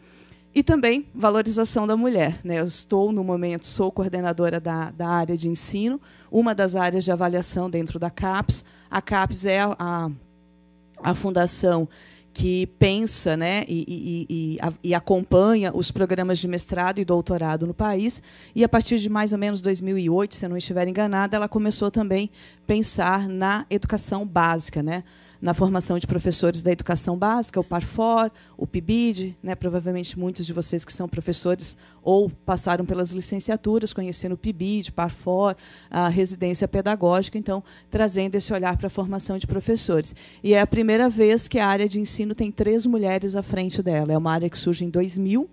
E também valorização da mulher, né? Eu estou, no momento, sou coordenadora da área de ensino, uma das áreas de avaliação dentro da CAPES. A CAPES é a fundação que pensa, né, e acompanha os programas de mestrado e doutorado no país. E, a partir de mais ou menos 2008, se eu não estiver enganada, ela começou também a pensar na educação básica, né? Na formação de professores da educação básica, o PARFOR, o PIBID, né, provavelmente muitos de vocês que são professores ou passaram pelas licenciaturas, conhecendo o PIBID, PARFOR, a residência pedagógica, então, trazendo esse olhar para a formação de professores. E é a primeira vez que a área de ensino tem 3 mulheres à frente dela. É uma área que surge em 2000,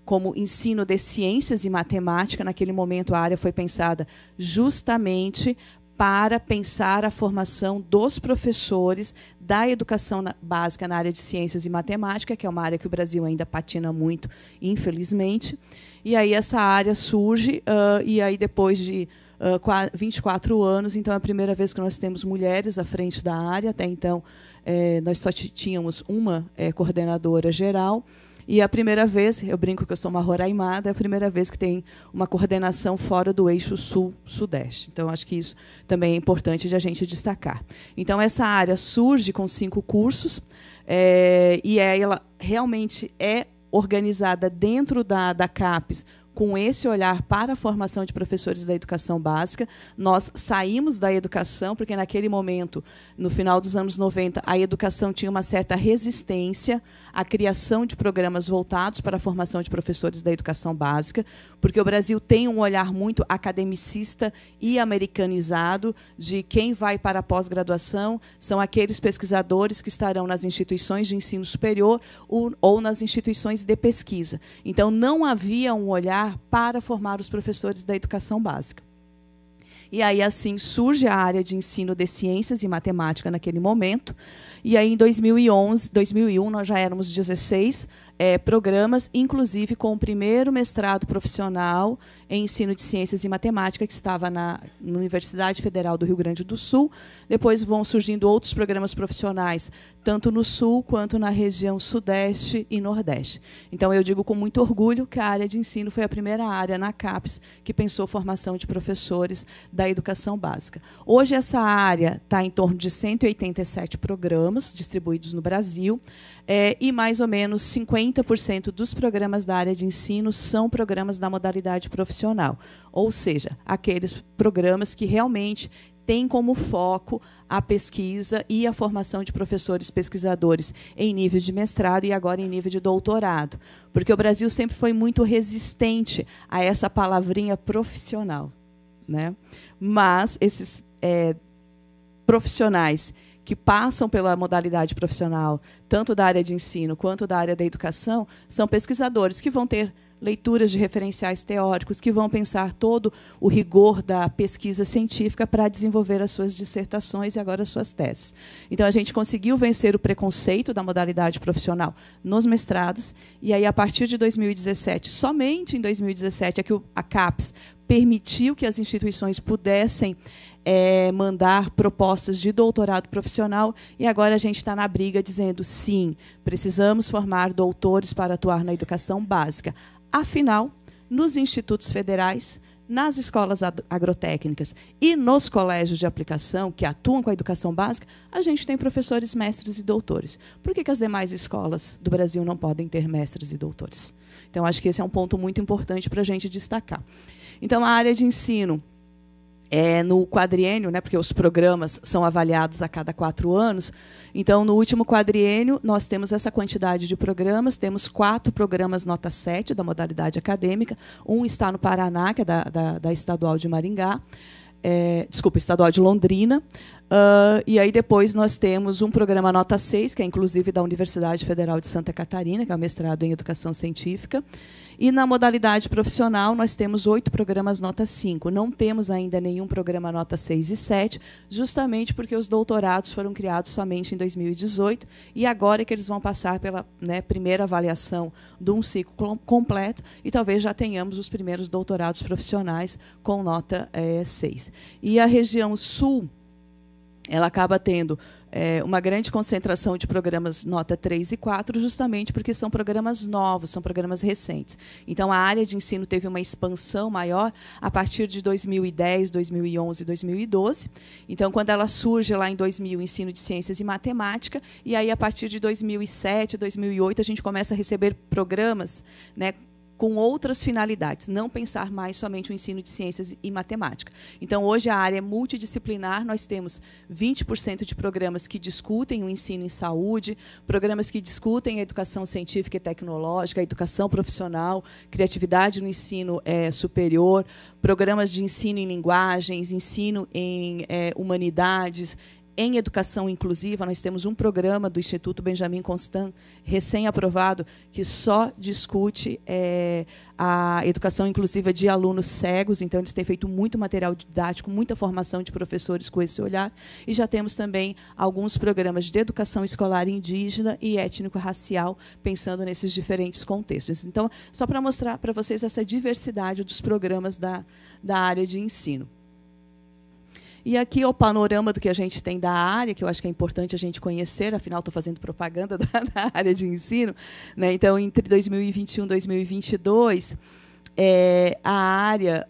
como ensino de ciências e matemática. Naquele momento, a área foi pensada justamente para pensar a formação dos professores da educação básica na área de ciências e matemática, que é uma área que o Brasil ainda patina muito, infelizmente. E aí essa área surge, e aí depois de 24 anos, então é a primeira vez que nós temos mulheres à frente da área. Até então, nós só tínhamos uma coordenadora geral. E a primeira vez, eu brinco que eu sou uma roraimada, é a primeira vez que tem uma coordenação fora do eixo sul-sudeste. Então, acho que isso também é importante de a gente destacar. Então, essa área surge com 5 cursos, e ela realmente é organizada dentro da CAPES, com esse olhar para a formação de professores da educação básica. Nós saímos da educação, porque naquele momento, no final dos anos 90, a educação tinha uma certa resistência à criação de programas voltados para a formação de professores da educação básica, porque o Brasil tem um olhar muito academicista e americanizado de quem vai para a pós-graduação são aqueles pesquisadores que estarão nas instituições de ensino superior ou nas instituições de pesquisa. Então, não havia um olhar para formar os professores da educação básica. E aí, assim, surge a área de ensino de ciências e matemática naquele momento. E aí, em 2001, nós já éramos 16 programas, inclusive com o primeiro mestrado profissional em ensino de ciências e matemática, que estava na Universidade Federal do Rio Grande do Sul. Depois vão surgindo outros programas profissionais, tanto no Sul quanto na região Sudeste e Nordeste. Então, eu digo com muito orgulho que a área de ensino foi a primeira área na CAPES que pensou formação de professores da educação básica. Hoje, essa área está em torno de 187 programas distribuídos no Brasil, e mais ou menos 50% dos programas da área de ensino são programas da modalidade profissional, ou seja, aqueles programas que realmente têm como foco a pesquisa e a formação de professores pesquisadores em nível de mestrado e agora em nível de doutorado, porque o Brasil sempre foi muito resistente a essa palavrinha profissional, né? Mas esses profissionais que passam pela modalidade profissional, tanto da área de ensino quanto da área da educação, são pesquisadores que vão ter leituras de referenciais teóricos, que vão pensar todo o rigor da pesquisa científica para desenvolver as suas dissertações e agora as suas teses. Então, a gente conseguiu vencer o preconceito da modalidade profissional nos mestrados, e aí, a partir de 2017, somente em 2017, é que a CAPES permitiu que as instituições pudessem mandar propostas de doutorado profissional, e agora a gente está na briga dizendo, sim, precisamos formar doutores para atuar na educação básica. Afinal, nos institutos federais, nas escolas agrotécnicas e nos colégios de aplicação que atuam com a educação básica, a gente tem professores, mestres e doutores. Por que as demais escolas do Brasil não podem ter mestres e doutores? Então, acho que esse é um ponto muito importante para a gente destacar. Então, a área de ensino, no quadriênio, né, porque os programas são avaliados a cada 4 anos, então, no último quadriênio, nós temos essa quantidade de programas, temos 4 programas nota 7 da modalidade acadêmica, um está no Paraná, que é da Estadual de Maringá, Estadual de Londrina, e aí depois nós temos um programa nota 6, que é inclusive da Universidade Federal de Santa Catarina, que é o mestrado em Educação Científica, e na modalidade profissional nós temos 8 programas nota 5. Não temos ainda nenhum programa nota 6 e 7, justamente porque os doutorados foram criados somente em 2018, e agora é que eles vão passar pela primeira avaliação de um ciclo completo, e talvez já tenhamos os primeiros doutorados profissionais com nota 6. E a região sul, ela acaba tendo uma grande concentração de programas nota 3 e 4, justamente porque são programas novos, são programas recentes. Então, a área de ensino teve uma expansão maior a partir de 2010, 2011, 2012. Então, quando ela surge lá em 2000, ensino de ciências e matemática, e aí, a partir de 2007, 2008, a gente começa a receber programas, né, com outras finalidades, não pensar mais somente o ensino de ciências e matemática. Então, hoje, a área é multidisciplinar, nós temos 20% de programas que discutem o ensino em saúde, programas que discutem a educação científica e tecnológica, a educação profissional, criatividade no ensino superior, programas de ensino em linguagens, ensino em humanidades. Em educação inclusiva, nós temos um programa do Instituto Benjamin Constant, recém-aprovado, que só discute a educação inclusiva de alunos cegos. Então, eles têm feito muito material didático, muita formação de professores com esse olhar. E já temos também alguns programas de educação escolar indígena e étnico-racial, pensando nesses diferentes contextos. Então, só para mostrar para vocês essa diversidade dos programas da área de ensino. E aqui é o panorama do que a gente tem da área, que eu acho que é importante a gente conhecer, afinal, estou fazendo propaganda da área de ensino, né? Então, entre 2021 e 2022, a área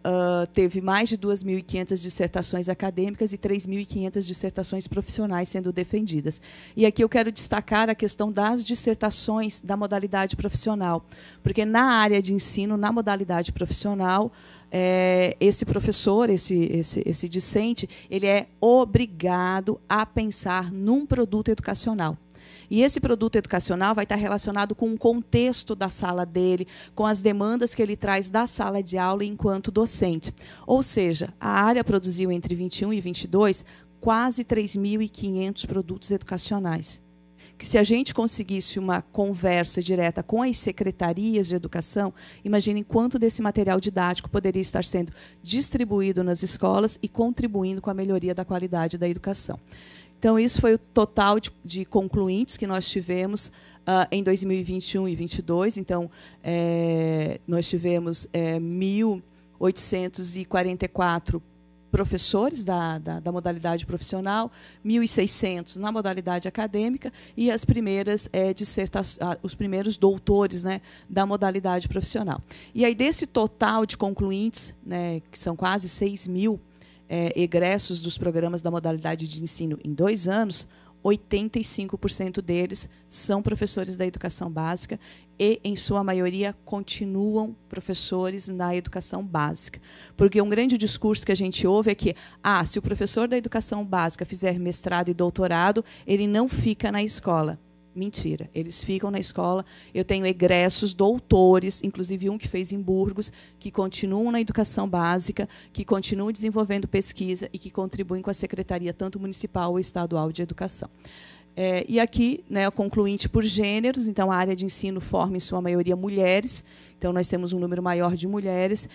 teve mais de 2.500 dissertações acadêmicas e 3.500 dissertações profissionais sendo defendidas. E aqui eu quero destacar a questão das dissertações da modalidade profissional, porque na área de ensino, na modalidade profissional, esse professor, esse discente, ele é obrigado a pensar num produto educacional. E esse produto educacional vai estar relacionado com o contexto da sala dele, com as demandas que ele traz da sala de aula enquanto docente. Ou seja, a área produziu entre 21 e 22 quase 3.500 produtos educacionais. Que se a gente conseguisse uma conversa direta com as secretarias de educação, imaginem quanto desse material didático poderia estar sendo distribuído nas escolas e contribuindo com a melhoria da qualidade da educação. Então, isso foi o total de concluintes que nós tivemos em 2021 e 2022. Então, nós tivemos 1.844 professores da modalidade profissional, 1.600 na modalidade acadêmica e as primeiras os primeiros doutores, né, da modalidade profissional. E aí, desse total de concluintes, né, que são quase 6.000, egressos dos programas da modalidade de ensino em 2 anos, 85% deles são professores da educação básica e, em sua maioria, continuam professores na educação básica. Porque um grande discurso que a gente ouve é que, se o professor da educação básica fizer mestrado e doutorado, ele não fica na escola. Mentira, eles ficam na escola. Eu tenho egressos, doutores, inclusive um que fez em Burgos, que continuam na educação básica, que continuam desenvolvendo pesquisa e que contribuem com a Secretaria, tanto municipal ou estadual, de educação. E aqui, né, o concluinte por gêneros, então a área de ensino forma, em sua maioria, mulheres. Então, nós temos um número maior de mulheres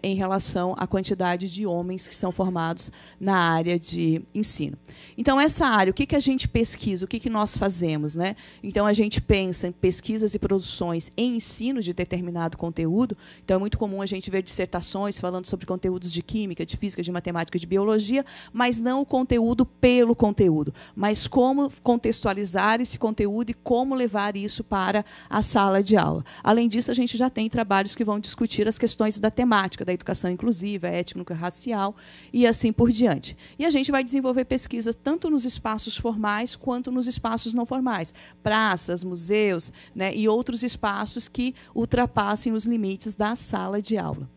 em relação à quantidade de homens que são formados na área de ensino. Então, essa área, o que a gente pesquisa, o que nós fazemos, né? Então, a gente pensa em pesquisas e produções em ensino de determinado conteúdo. Então, é muito comum a gente ver dissertações falando sobre conteúdos de química, de física, de matemática, de biologia, mas não o conteúdo pelo conteúdo, mas como contextualizar esse conteúdo e como levar isso para a sala de aula. Além disso, a gente já tem trabalhos que vão discutir as questões da temática, da educação inclusiva, étnico-racial e assim por diante. E a gente vai desenvolver pesquisas tanto nos espaços formais quanto nos espaços não formais, praças, museus, né, e outros espaços que ultrapassem os limites da sala de aula.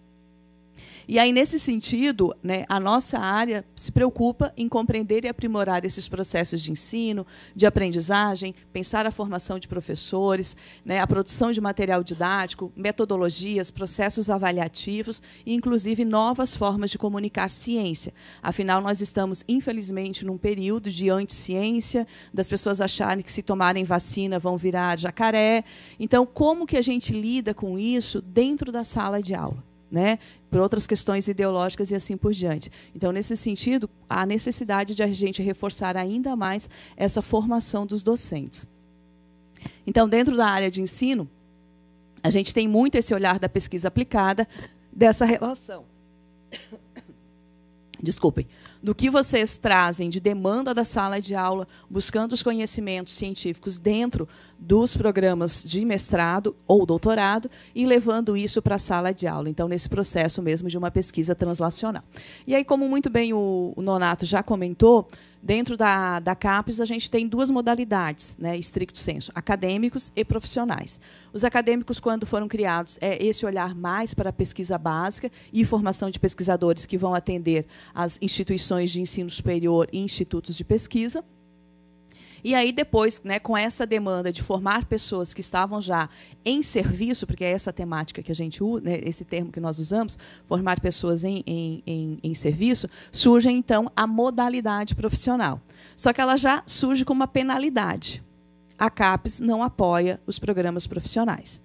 E aí, nesse sentido, né, a nossa área se preocupa em compreender e aprimorar esses processos de ensino, de aprendizagem, pensar a formação de professores, né, a produção de material didático, metodologias, processos avaliativos e, inclusive, novas formas de comunicar ciência. Afinal, nós estamos, infelizmente, num período de anticiência, das pessoas acharem que, se tomarem vacina, vão virar jacaré. Então, como que a gente lida com isso dentro da sala de aula? Né, por outras questões ideológicas e assim por diante. Então, nesse sentido, há necessidade de a gente reforçar ainda mais essa formação dos docentes. Então, dentro da área de ensino, a gente tem muito esse olhar da pesquisa aplicada, dessa relação. Desculpem. Do que vocês trazem de demanda da sala de aula, buscando os conhecimentos científicos dentro dos programas de mestrado ou doutorado e levando isso para a sala de aula. Então, nesse processo mesmo de uma pesquisa translacional. E aí, como muito bem o Nonato já comentou, dentro da CAPES, a gente tem 2 modalidades, né, estricto sensu, acadêmicos e profissionais. Os acadêmicos, quando foram criados, é esse olhar mais para a pesquisa básica e formação de pesquisadores que vão atender as instituições de ensino superior e institutos de pesquisa. E aí, depois, né, com essa demanda de formar pessoas que estavam já em serviço, porque é essa temática que a gente usa, né, esse termo que nós usamos, formar pessoas em serviço, surge, então, a modalidade profissional. Só que ela já surge com uma penalidade. A CAPES não apoia os programas profissionais.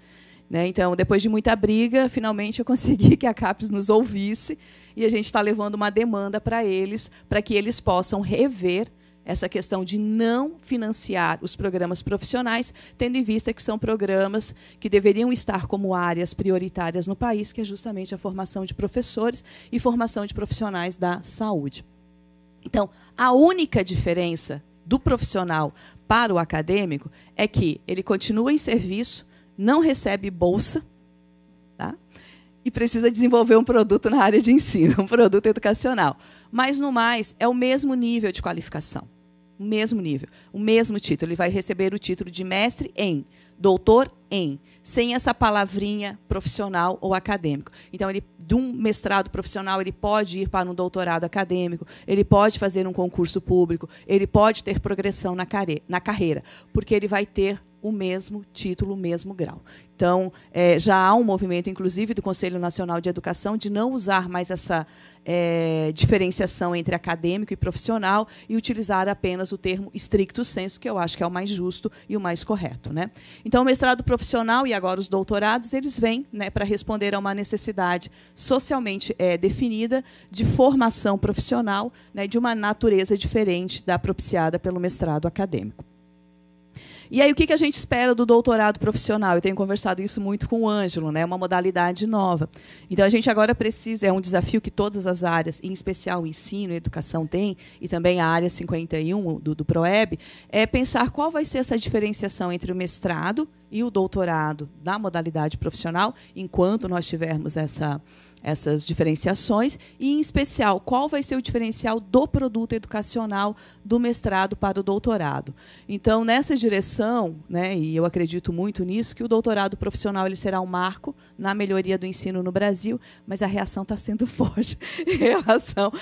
Né? Então, depois de muita briga, finalmente eu consegui que a CAPES nos ouvisse e a gente está levando uma demanda para eles, para que eles possam rever essa questão de não financiar os programas profissionais, tendo em vista que são programas que deveriam estar como áreas prioritárias no país, que é justamente a formação de professores e formação de profissionais da saúde. Então, a única diferença do profissional para o acadêmico é que ele continua em serviço, não recebe bolsa, tá? E precisa desenvolver um produto na área de ensino, um produto educacional. Mas, no mais, é o mesmo nível de qualificação. O mesmo nível, o mesmo título. Ele vai receber o título de mestre em, doutor em, sem essa palavrinha profissional ou acadêmico. Então, ele, de um mestrado profissional, ele pode ir para um doutorado acadêmico, ele pode fazer um concurso público, ele pode ter progressão na carreira, porque ele vai ter o mesmo título, o mesmo grau. Então, já há um movimento, inclusive, do Conselho Nacional de Educação, de não usar mais essa diferenciação entre acadêmico e profissional e utilizar apenas o termo estricto sensu, que eu acho que é o mais justo e o mais correto. Né? Então, o mestrado profissional e agora os doutorados, eles vêm, né, para responder a uma necessidade socialmente definida de formação profissional, né, de uma natureza diferente da propiciada pelo mestrado acadêmico. E aí, o que a gente espera do doutorado profissional? Eu tenho conversado isso muito com o Ângelo, né? Uma modalidade nova. Então, a gente agora precisa, é um desafio que todas as áreas, em especial o ensino e a educação, têm, e também a área 51 do PROEB, é pensar qual vai ser essa diferenciação entre o mestrado e o doutorado da modalidade profissional, enquanto nós tivermos essa essas diferenciações e, em especial, qual vai ser o diferencial do produto educacional do mestrado para o doutorado. Então, nessa direção, né, e eu acredito muito nisso, que o doutorado profissional ele será um marco na melhoria do ensino no Brasil, mas a reação está sendo forte em relação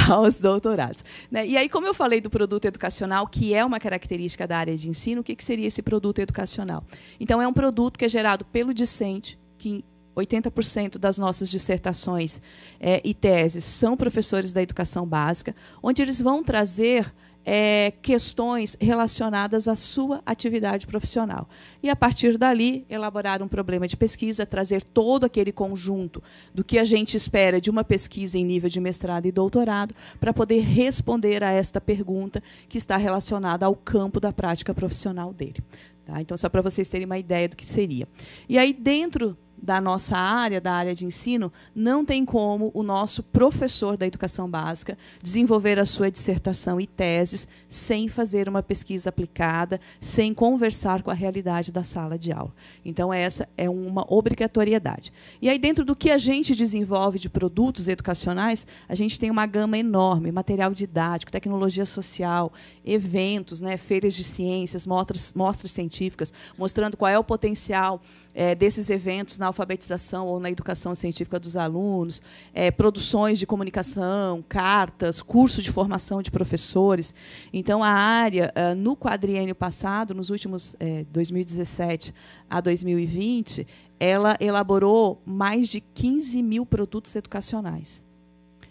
aos doutorados. Né? E aí, como eu falei do produto educacional, que é uma característica da área de ensino, o que seria esse produto educacional? Então, é um produto que é gerado pelo discente, que 80% das nossas dissertações e teses são professores da educação básica, onde eles vão trazer questões relacionadas à sua atividade profissional. E, a partir dali, elaborar um problema de pesquisa, trazer todo aquele conjunto do que a gente espera de uma pesquisa em nível de mestrado e doutorado, para poder responder a esta pergunta que está relacionada ao campo da prática profissional dele. Tá? Então, só para vocês terem uma ideia do que seria. E aí, dentro da nossa área, da área de ensino, não tem como o nosso professor da educação básica desenvolver a sua dissertação e teses sem fazer uma pesquisa aplicada, sem conversar com a realidade da sala de aula. Então, essa é uma obrigatoriedade. E aí, dentro do que a gente desenvolve de produtos educacionais, a gente tem uma gama enorme, material didático, tecnologia social, eventos, né, feiras de ciências, mostras científicas, mostrando qual é o potencial desses eventos na alfabetização ou na educação científica dos alunos, produções de comunicação, cartas, curso de formação de professores. Então, a área, no quadriênio passado, nos últimos 2017 a 2020, ela elaborou mais de 15 mil produtos educacionais.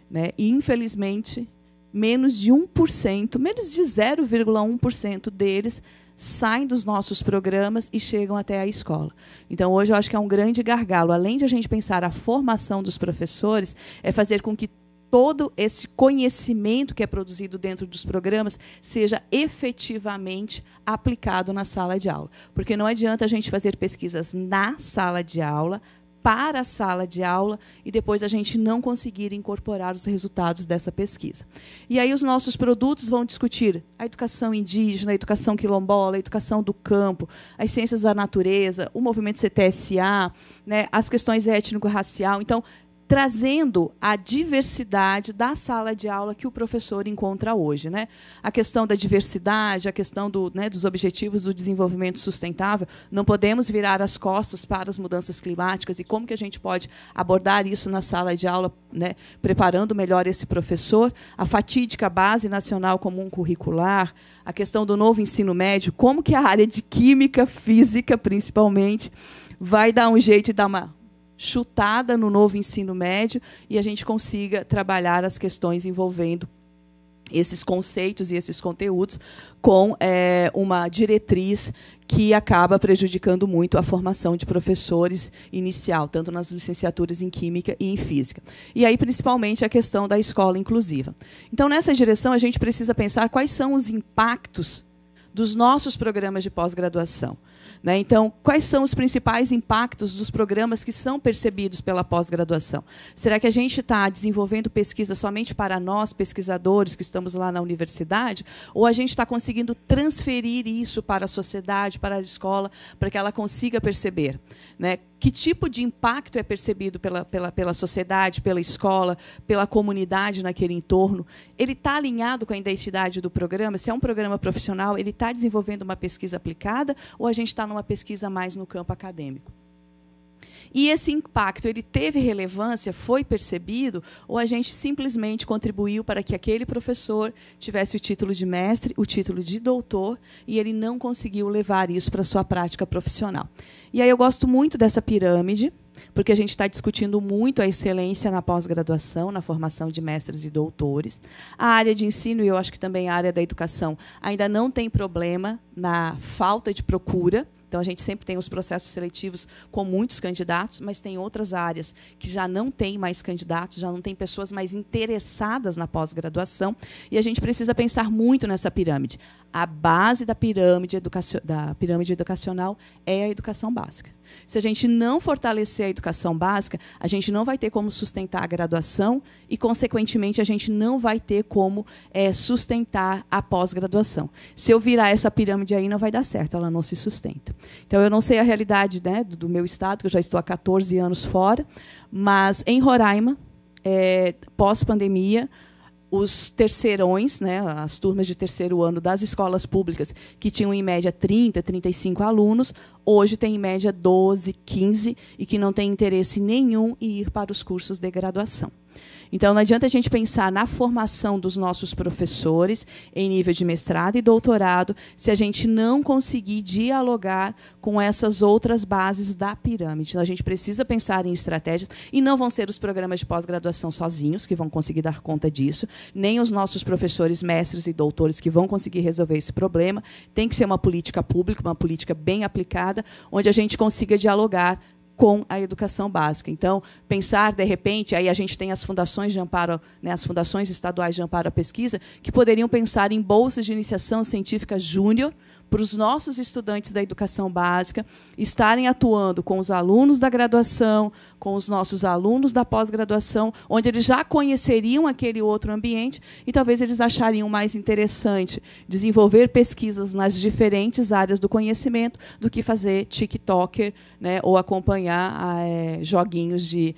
Né? E, infelizmente, menos de 1%, menos de 0,1% deles saem dos nossos programas e chegam até a escola. Então, hoje, eu acho que é um grande gargalo. Além de a gente pensar a formação dos professores, é fazer com que todo esse conhecimento que é produzido dentro dos programas seja efetivamente aplicado na sala de aula. Porque não adianta a gente fazer pesquisas na sala de aula, para a sala de aula, e depois a gente não conseguir incorporar os resultados dessa pesquisa. E aí os nossos produtos vão discutir a educação indígena, a educação quilombola, a educação do campo, as ciências da natureza, o movimento CTSA, né, as questões étnico-racial. Então, trazendo a diversidade da sala de aula que o professor encontra hoje. Né? A questão da diversidade, a questão dos objetivos do desenvolvimento sustentável, não podemos virar as costas para as mudanças climáticas e como que a gente pode abordar isso na sala de aula, né, preparando melhor esse professor, a fatídica Base Nacional Comum Curricular, a questão do novo ensino médio, como que a área de química, física, principalmente, vai dar um jeito de dar uma chutada no novo ensino médio e a gente consiga trabalhar as questões envolvendo esses conceitos e esses conteúdos com uma diretriz que acaba prejudicando muito a formação de professores inicial, tanto nas licenciaturas em Química e em Física. E aí, principalmente, a questão da escola inclusiva. Então, nessa direção, a gente precisa pensar quais são os impactos dos nossos programas de pós-graduação. Né? Então, quais são os principais impactos dos programas que são percebidos pela pós-graduação? Será que a gente está desenvolvendo pesquisa somente para nós, pesquisadores, que estamos lá na universidade? Ou a gente está conseguindo transferir isso para a sociedade, para a escola, para que ela consiga perceber? Né? Que tipo de impacto é percebido pela sociedade, pela escola, pela comunidade naquele entorno? Ele está alinhado com a identidade do programa? Se é um programa profissional, ele está desenvolvendo uma pesquisa aplicada ou a gente está numa pesquisa mais no campo acadêmico? E esse impacto, ele teve relevância, foi percebido, ou a gente simplesmente contribuiu para que aquele professor tivesse o título de mestre, o título de doutor, e ele não conseguiu levar isso para a sua prática profissional? E aí eu gosto muito dessa pirâmide, porque a gente está discutindo muito a excelência na pós-graduação, na formação de mestres e doutores. A área de ensino, e eu acho que também a área da educação, ainda não tem problema na falta de procura. Então, a gente sempre tem os processos seletivos com muitos candidatos, mas tem outras áreas que já não tem mais candidatos, já não tem pessoas mais interessadas na pós-graduação, e a gente precisa pensar muito nessa pirâmide. A base da pirâmide educacional é a educação básica. Se a gente não fortalecer a educação básica, a gente não vai ter como sustentar a graduação e, consequentemente, a gente não vai ter como sustentar a pós-graduação. Se eu virar essa pirâmide aí, não vai dar certo, ela não se sustenta. Então, eu não sei a realidade, né, do meu estado, que eu já estou há 14 anos fora, mas em Roraima, pós-pandemia, os terceirões, né, as turmas de terceiro ano das escolas públicas, que tinham em média 30, 35 alunos, hoje tem em média 12, 15, e que não tem interesse nenhum em ir para os cursos de graduação. Então, não adianta a gente pensar na formação dos nossos professores em nível de mestrado e doutorado se a gente não conseguir dialogar com essas outras bases da pirâmide. Então, a gente precisa pensar em estratégias, e não vão ser os programas de pós-graduação sozinhos que vão conseguir dar conta disso, nem os nossos professores, mestres e doutores que vão conseguir resolver esse problema. Tem que ser uma política pública, uma política bem aplicada, onde a gente consiga dialogar com a educação básica. Então, pensar, de repente, aí a gente tem as fundações de amparo, né, as fundações estaduais de amparo à pesquisa, que poderiam pensar em bolsas de iniciação científica júnior para os nossos estudantes da educação básica estarem atuando com os alunos da graduação, com os nossos alunos da pós-graduação, onde eles já conheceriam aquele outro ambiente e talvez eles achariam mais interessante desenvolver pesquisas nas diferentes áreas do conhecimento do que fazer TikToker, né, ou acompanhar joguinhos de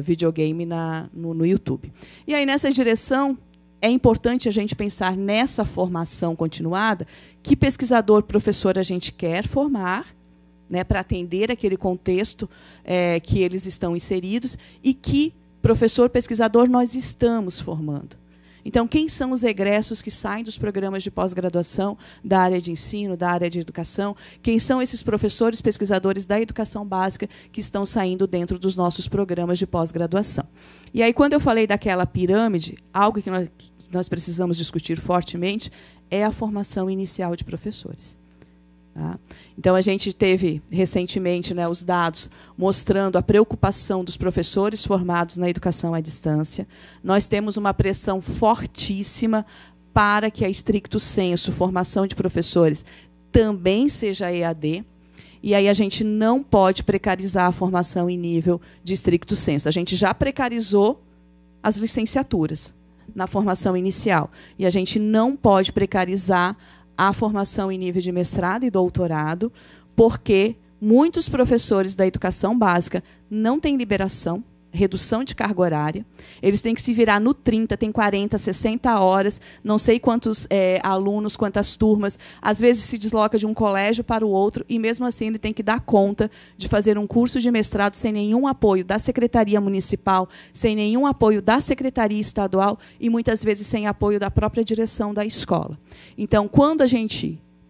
videogame no YouTube. E aí, nessa direção, é importante a gente pensar nessa formação continuada, que pesquisador, professor a gente quer formar, né, para atender aquele contexto que eles estão inseridos, e que professor, pesquisador nós estamos formando. Então, quem são os egressos que saem dos programas de pós-graduação da área de ensino, da área de educação? Quem são esses professores, pesquisadores da educação básica que estão saindo dentro dos nossos programas de pós-graduação? E aí, quando eu falei daquela pirâmide, algo que nós precisamos discutir fortemente é a formação inicial de professores. Tá? Então, a gente teve, recentemente, né, os dados mostrando a preocupação dos professores formados na educação à distância. Nós temos uma pressão fortíssima para que a stricto sensu, formação de professores, também seja EAD. E aí a gente não pode precarizar a formação em nível de stricto sensu. A gente já precarizou as licenciaturas na formação inicial. E a gente não pode precarizar a formação em nível de mestrado e doutorado, porque muitos professores da educação básica não têm liberação, redução de carga horária, eles têm que se virar no 30, tem 40, 60 horas, não sei quantos alunos, quantas turmas, às vezes se desloca de um colégio para o outro, e mesmo assim ele tem que dar conta de fazer um curso de mestrado sem nenhum apoio da Secretaria Municipal, sem nenhum apoio da Secretaria Estadual e muitas vezes sem apoio da própria direção da escola. Então,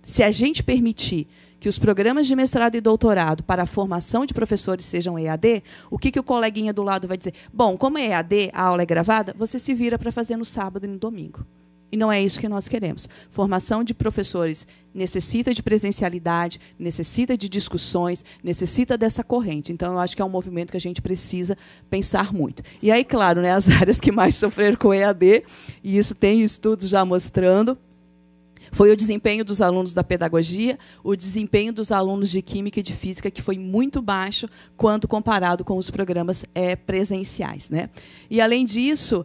se a gente permitir que os programas de mestrado e doutorado para a formação de professores sejam EAD, o que o coleguinha do lado vai dizer? Bom, como é EAD, a aula é gravada, você se vira para fazer no sábado e no domingo. E não é isso que nós queremos. Formação de professores necessita de presencialidade, necessita de discussões, necessita dessa corrente. Então, eu acho que é um movimento que a gente precisa pensar muito. E aí, claro, né, as áreas que mais sofreram com EAD, e isso tem estudos já mostrando, foi o desempenho dos alunos da pedagogia, o desempenho dos alunos de química e de física, que foi muito baixo quando comparado com os programas presenciais, né? E, além disso,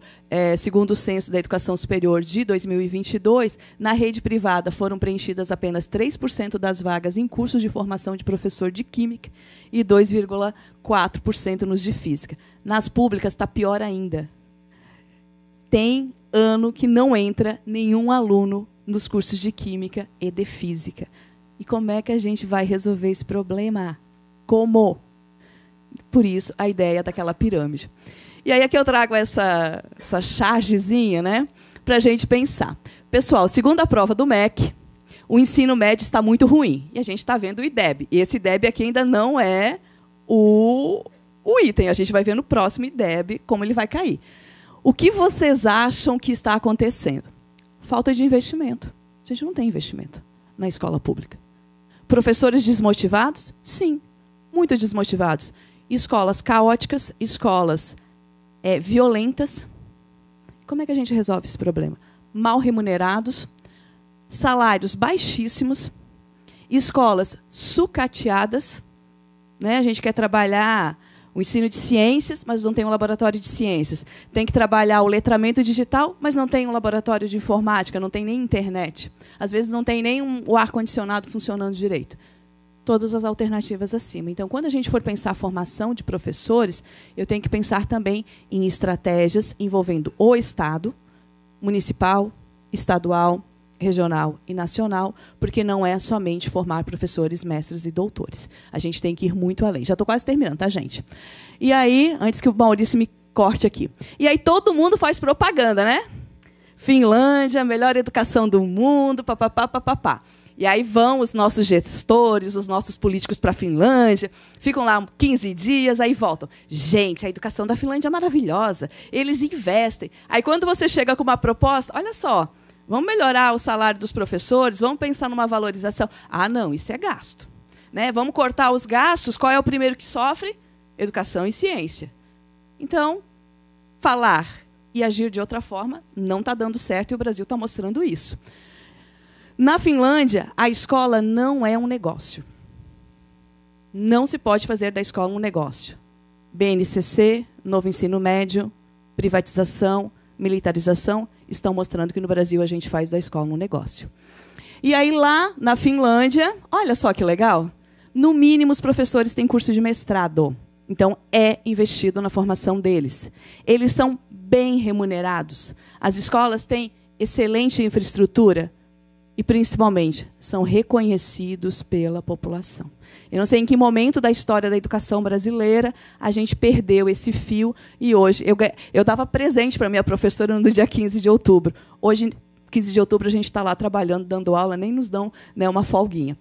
segundo o Censo da Educação Superior de 2022, na rede privada foram preenchidas apenas 3% das vagas em cursos de formação de professor de química e 2,4% nos de física. Nas públicas está pior ainda. Tem ano que não entra nenhum aluno nos cursos de química e de física. E como é que a gente vai resolver esse problema? Como? Por isso, a ideia daquela pirâmide. E aí aqui eu trago essa chargezinha, né, para a gente pensar. Pessoal, segundo a prova do MEC, o ensino médio está muito ruim. E a gente está vendo o IDEB. E esse IDEB aqui ainda não é o item. A gente vai ver no próximo IDEB como ele vai cair. O que vocês acham que está acontecendo? Falta de investimento. A gente não tem investimento na escola pública. Professores desmotivados? Sim, muito desmotivados. Escolas caóticas, escolas violentas. Como é que a gente resolve esse problema? Mal remunerados, salários baixíssimos, escolas sucateadas, né? A gente quer trabalhar o ensino de ciências, mas não tem um laboratório de ciências. Tem que trabalhar o letramento digital, mas não tem um laboratório de informática, não tem nem internet. Às vezes não tem nem o ar-condicionado funcionando direito. todas as alternativas acima. Então, quando a gente for pensar a formação de professores, eu tenho que pensar também em estratégias envolvendo o Estado, municipal, estadual, regional e nacional, porque não é somente formar professores, mestres e doutores. A gente tem que ir muito além. Já estou quase terminando, tá, gente? E aí, antes que o Maurício me corte aqui. E aí todo mundo faz propaganda, né? Finlândia, melhor educação do mundo, papapá, papapá. E aí vão os nossos gestores, os nossos políticos para a Finlândia, ficam lá 15 dias, aí voltam. Gente, a educação da Finlândia é maravilhosa, eles investem. Aí, quando você chega com uma proposta, olha só, vamos melhorar o salário dos professores, vamos pensar numa valorização. Ah, não, isso é gasto. Né? Vamos cortar os gastos, qual é o primeiro que sofre? Educação e ciência. Então, falar e agir de outra forma não está dando certo, e o Brasil está mostrando isso. Na Finlândia, a escola não é um negócio. Não se pode fazer da escola um negócio. BNCC, novo ensino médio, privatização, militarização, estão mostrando que no Brasil a gente faz da escola um negócio. E aí lá na Finlândia, olha só que legal, no mínimo os professores têm curso de mestrado. Então é investido na formação deles. Eles são bem remunerados. As escolas têm excelente infraestrutura. E, principalmente, são reconhecidos pela população. Eu não sei em que momento da história da educação brasileira a gente perdeu esse fio, e hoje eu dava presente para a minha professora no dia 15 de outubro. Hoje, 15 de outubro, a gente está lá trabalhando, dando aula, nem nos dão, né, uma folguinha.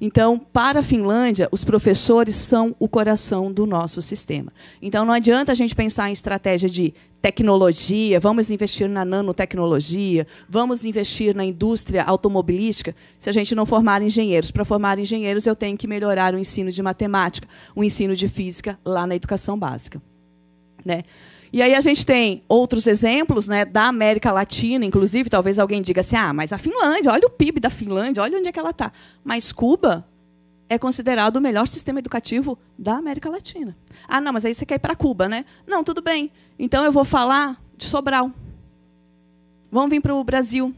Então, para a Finlândia, os professores são o coração do nosso sistema. Então, não adianta a gente pensar em estratégia de tecnologia, vamos investir na nanotecnologia, vamos investir na indústria automobilística, se a gente não formar engenheiros. Para formar engenheiros, eu tenho que melhorar o ensino de matemática, o ensino de física lá na educação básica. Né? E aí a gente tem outros exemplos, né, da América Latina, inclusive, talvez alguém diga assim, ah, mas a Finlândia, olha o PIB da Finlândia, olha onde é que ela está. Mas Cuba é considerado o melhor sistema educativo da América Latina. Ah, não, mas aí você quer ir para Cuba, né? Não, tudo bem. Então eu vou falar de Sobral. Vamos vir para o Brasil.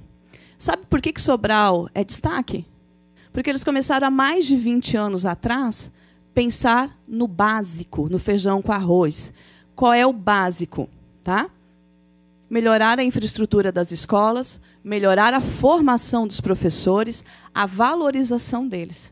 Sabe por que Sobral é destaque? Porque eles começaram há mais de 20 anos atrás pensar no básico, no feijão com arroz. Qual é o básico? Tá? Melhorar a infraestrutura das escolas, melhorar a formação dos professores, a valorização deles.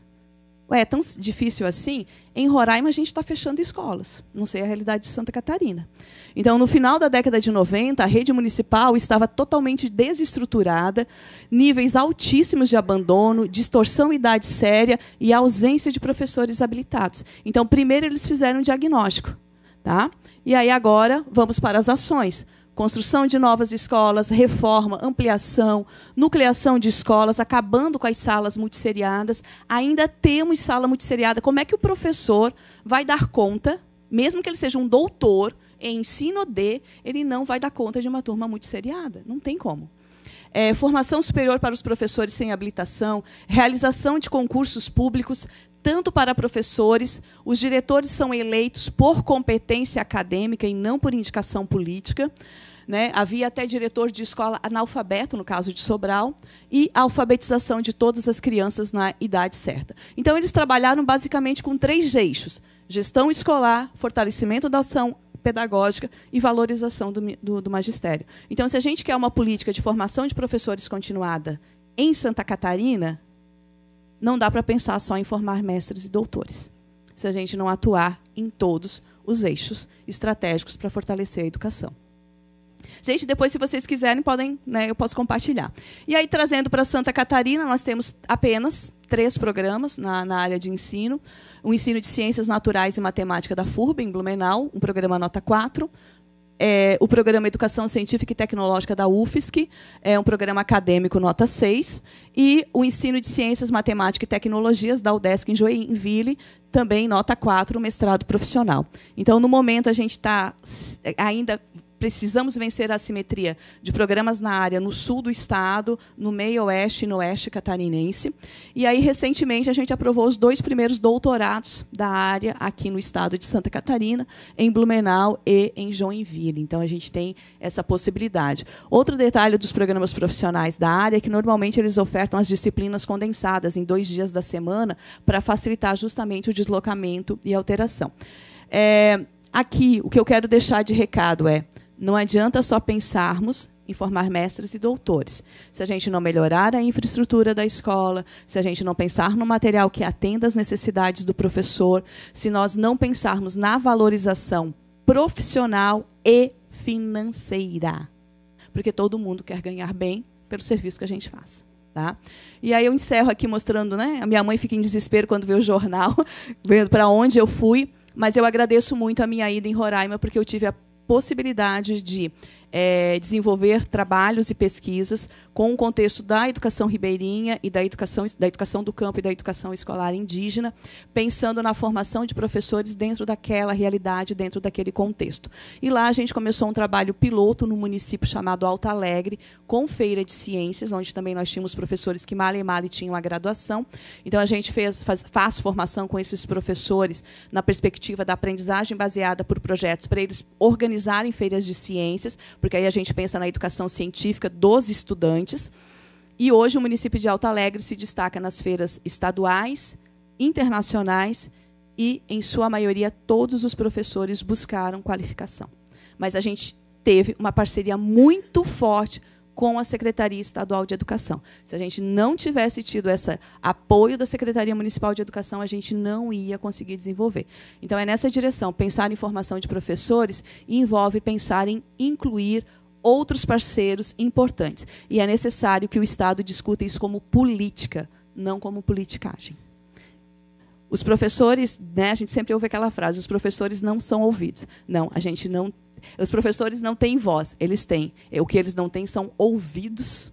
Ué, é tão difícil assim? Em Roraima, a gente está fechando escolas. Não sei a realidade de Santa Catarina. Então, no final da década de 90, a rede municipal estava totalmente desestruturada, níveis altíssimos de abandono, distorção e idade séria e ausência de professores habilitados. Então, primeiro eles fizeram um diagnóstico. Tá? E aí agora vamos para as ações. Construção de novas escolas, reforma, ampliação, nucleação de escolas, acabando com as salas multisseriadas. Ainda temos sala multisseriada. Como é que o professor vai dar conta, mesmo que ele seja um doutor em ensino ele não vai dar conta de uma turma multisseriada? Não tem como. Formação superior para os professores sem habilitação, realização de concursos públicos, tanto para professores, os diretores são eleitos por competência acadêmica e não por indicação política. Né? Havia até diretor de escola analfabeto, no caso de Sobral, e a alfabetização de todas as crianças na idade certa. Então, eles trabalharam basicamente com 3 eixos: gestão escolar, fortalecimento da ação pedagógica e valorização do magistério. Então, se a gente quer uma política de formação de professores continuada em Santa Catarina, não dá para pensar só em formar mestres e doutores, se a gente não atuar em todos os eixos estratégicos para fortalecer a educação. Gente, depois, se vocês quiserem, podem, né, eu posso compartilhar. E aí, trazendo para Santa Catarina, nós temos apenas 3 programas na área de ensino. O ensino de Ciências Naturais e Matemática da FURB, em Blumenau, um programa nota 4. O programa Educação Científica e Tecnológica da UFSC, é um programa acadêmico nota 6, e o ensino de Ciências, Matemática e Tecnologias da UDESC em Joinville, também nota 4, mestrado profissional. Então, no momento, a gente está ainda precisamos vencer a assimetria de programas na área no sul do estado, no meio-oeste e no oeste catarinense. E aí, recentemente, a gente aprovou os 2 primeiros doutorados da área aqui no estado de Santa Catarina, em Blumenau e em Joinville. Então, a gente tem essa possibilidade. Outro detalhe dos programas profissionais da área é que, normalmente, eles ofertam as disciplinas condensadas em 2 dias da semana para facilitar justamente o deslocamento e a alteração. Aqui, o que eu quero deixar de recado é: não adianta só pensarmos em formar mestres e doutores. Se a gente não melhorar a infraestrutura da escola, se a gente não pensar no material que atenda às necessidades do professor, se nós não pensarmos na valorização profissional e financeira, porque todo mundo quer ganhar bem pelo serviço que a gente faz. Tá? E aí eu encerro aqui mostrando, né? A minha mãe fica em desespero quando vê o jornal, vendo para onde eu fui, mas eu agradeço muito a minha ida em Roraima, porque eu tive a possibilidade de desenvolver trabalhos e pesquisas com o contexto da educação ribeirinha e da educação do campo e da educação escolar indígena, pensando na formação de professores dentro daquela realidade, dentro daquele contexto. E lá a gente começou um trabalho piloto no município chamado Alto Alegre, com feira de ciências, onde também nós tínhamos professores que mal e mal tinham a graduação. Então, a gente faz formação com esses professores na perspectiva da aprendizagem baseada por projetos, para eles organizarem feiras de ciências, porque aí a gente pensa na educação científica dos estudantes. E hoje o município de Alto Alegre se destaca nas feiras estaduais, internacionais e, em sua maioria, todos os professores buscaram qualificação. Mas a gente teve uma parceria muito forte com a Secretaria Estadual de Educação. Se a gente não tivesse tido esse apoio da Secretaria Municipal de Educação, a gente não ia conseguir desenvolver. Então, é nessa direção. Pensar em formação de professores envolve pensar em incluir outros parceiros importantes. E é necessário que o Estado discuta isso como política, não como politicagem. Os professores, né, a gente sempre ouve aquela frase, os professores não são ouvidos. Não, a gente não. Os professores não têm voz, eles têm. O que eles não têm são ouvidos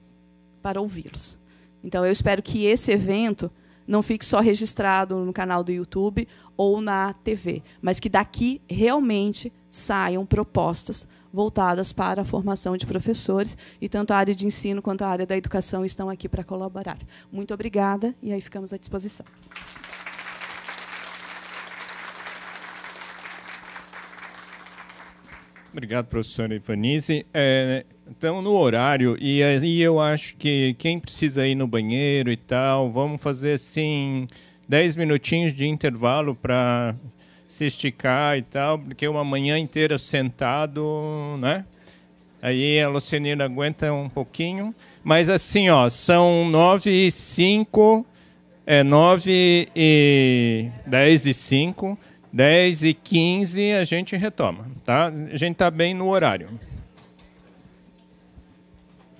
para ouvi-los. Então, eu espero que esse evento não fique só registrado no canal do YouTube ou na TV, mas que daqui realmente saiam propostas voltadas para a formação de professores, e tanto a área de ensino quanto a área da educação estão aqui para colaborar. Muito obrigada, e aí ficamos à disposição. Obrigado, professora Ivanise. Então, no horário, e aí eu acho que quem precisa ir no banheiro e tal, vamos fazer assim 10 minutinhos de intervalo para se esticar e tal, porque uma manhã inteira sentado, né? Aí a Lucianina aguenta um pouquinho, mas assim, ó, são 9h05, 9h10h05, 10h15 a gente retoma, tá? A gente está bem no horário.